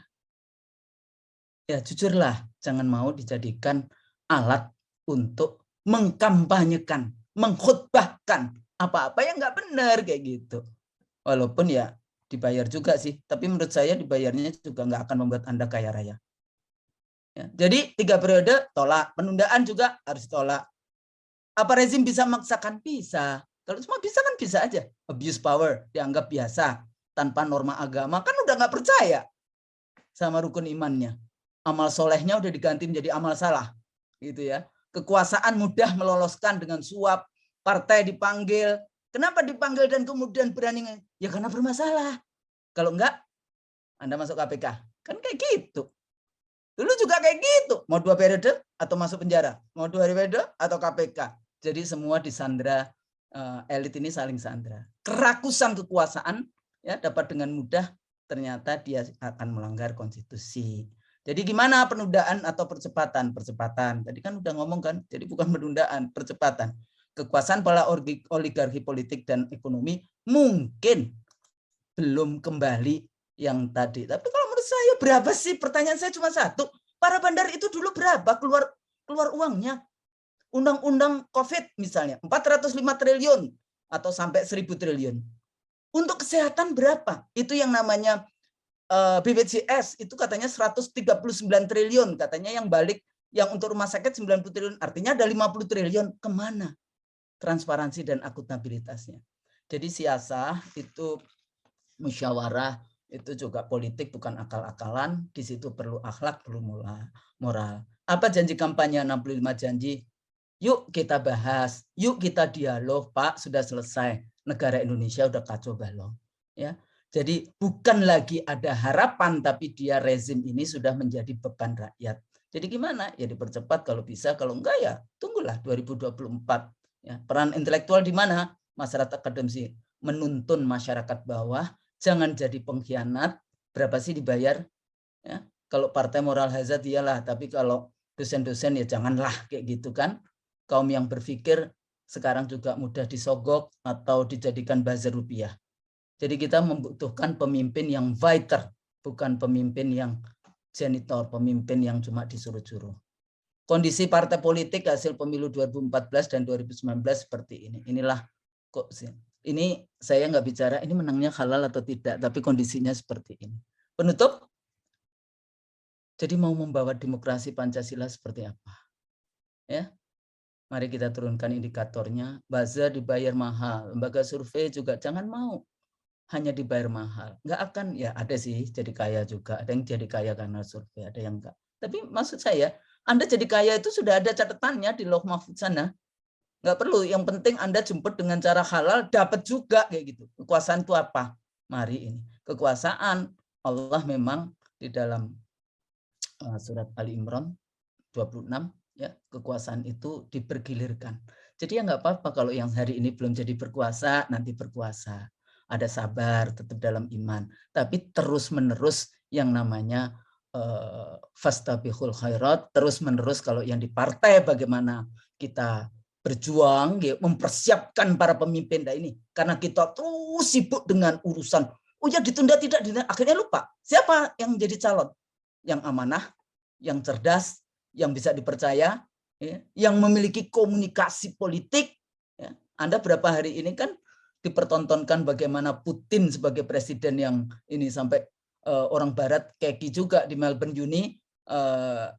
Ya, jujurlah, jangan mau dijadikan alat untuk mengkampanyekan, mengkhutbahkan apa-apa yang nggak benar kayak gitu. Walaupun ya dibayar juga sih, tapi menurut saya dibayarnya juga nggak akan membuat Anda kaya raya. Ya, jadi 3 periode tolak, penundaan juga harus tolak. Apa rezim bisa memaksakan? Bisa. Kalau semua bisa kan bisa aja. Abuse power dianggap biasa tanpa norma agama kan udah nggak percaya sama rukun imannya. Amal solehnya udah diganti menjadi amal salah, gitu ya. Kekuasaan mudah meloloskan dengan suap, partai dipanggil. Kenapa dipanggil dan kemudian berani? Ya karena bermasalah. Kalau enggak, Anda masuk KPK. Kan kayak gitu. Dulu juga kayak gitu. Mau 2 periode atau masuk penjara. Mau 2 periode atau KPK. Jadi semua disandra, elit ini saling sandra. Kerakusan kekuasaan ya dapat dengan mudah ternyata dia akan melanggar konstitusi. Jadi gimana penundaan atau percepatan? Percepatan. Tadi kan udah ngomong kan, jadi bukan penundaan, percepatan. Kekuasaan para oligarki politik dan ekonomi mungkin belum kembali yang tadi. Tapi kalau menurut saya berapa sih? Pertanyaan saya cuma satu. Para bandar itu dulu berapa keluar uangnya? Undang-undang COVID misalnya 405 triliun atau sampai 1000 triliun. Untuk kesehatan berapa? Itu yang namanya BPJS itu katanya 139 triliun. Katanya yang balik yang untuk rumah sakit 90 triliun. Artinya ada 50 triliun. Kemana transparansi dan akuntabilitasnya? Jadi siasah itu musyawarah itu juga politik bukan akal-akalan. Di situ perlu akhlak, perlu moral. Apa janji kampanye 65 janji? Yuk kita bahas, yuk kita dialog, Pak, sudah selesai. Negara Indonesia udah kacau balau. Ya. Jadi bukan lagi ada harapan, tapi dia rezim ini sudah menjadi beban rakyat. Jadi gimana? Ya dipercepat kalau bisa, kalau enggak ya tunggulah 2024. Ya, peran intelektual di mana? Masyarakat akademisi menuntun masyarakat bawah, jangan jadi pengkhianat. Berapa sih dibayar? Ya, kalau partai moral hazard iyalah, tapi kalau dosen-dosen ya janganlah kayak gitu kan. Kaum yang berpikir sekarang juga mudah disogok atau dijadikan buzzer rupiah. Jadi kita membutuhkan pemimpin yang fighter, bukan pemimpin yang janitor, pemimpin yang cuma disuruh-suruh. Kondisi partai politik hasil pemilu 2014 dan 2019 seperti ini. Inilah kok ini saya nggak bicara ini menangnya halal atau tidak, tapi kondisinya seperti ini. Penutup. Jadi mau membawa demokrasi Pancasila seperti apa? Ya. Mari kita turunkan indikatornya. Buzzer dibayar mahal. Lembaga survei juga jangan mau hanya dibayar mahal. Nggak akan, ya ada sih jadi kaya juga. Ada yang jadi kaya karena survei, ada yang enggak. Tapi maksud saya, Anda jadi kaya itu sudah ada catatannya di Lauh Mahfudz sana. Nggak perlu, yang penting Anda jemput dengan cara halal, dapat juga kayak gitu. Kekuasaan itu apa? Mari ini. Kekuasaan, Allah memang di dalam surat Ali Imran 26, ya, kekuasaan itu dipergilirkan. Jadi ya nggak apa-apa kalau yang hari ini belum jadi berkuasa, nanti berkuasa. ada sabar, tetap dalam iman. Tapi terus-menerus yang namanya fastabihul khairat, terus-menerus kalau yang di partai bagaimana kita berjuang, mempersiapkan para pemimpin ini. Karena kita terus sibuk dengan urusan, oh ya ditunda, tidak ditunda, akhirnya lupa. Siapa yang jadi calon? Yang amanah, yang cerdas, yang bisa dipercaya, yang memiliki komunikasi politik. Anda berapa hari ini kan dipertontonkan bagaimana Putin sebagai presiden yang ini sampai orang Barat keki juga di Melbourne Uni,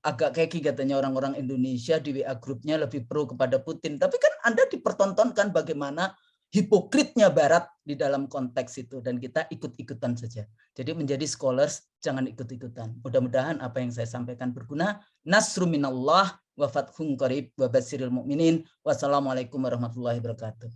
agak keki katanya orang-orang Indonesia di WA grupnya lebih pro kepada Putin. Tapi kan Anda dipertontonkan bagaimana hipokritnya Barat di dalam konteks itu, dan kita ikut-ikutan saja. Jadi menjadi scholars jangan ikut-ikutan. Mudah-mudahan apa yang saya sampaikan berguna. Nasru minallah wa fathun qarib wa basyiril mu'minin. Wassalamualaikum warahmatullahi wabarakatuh.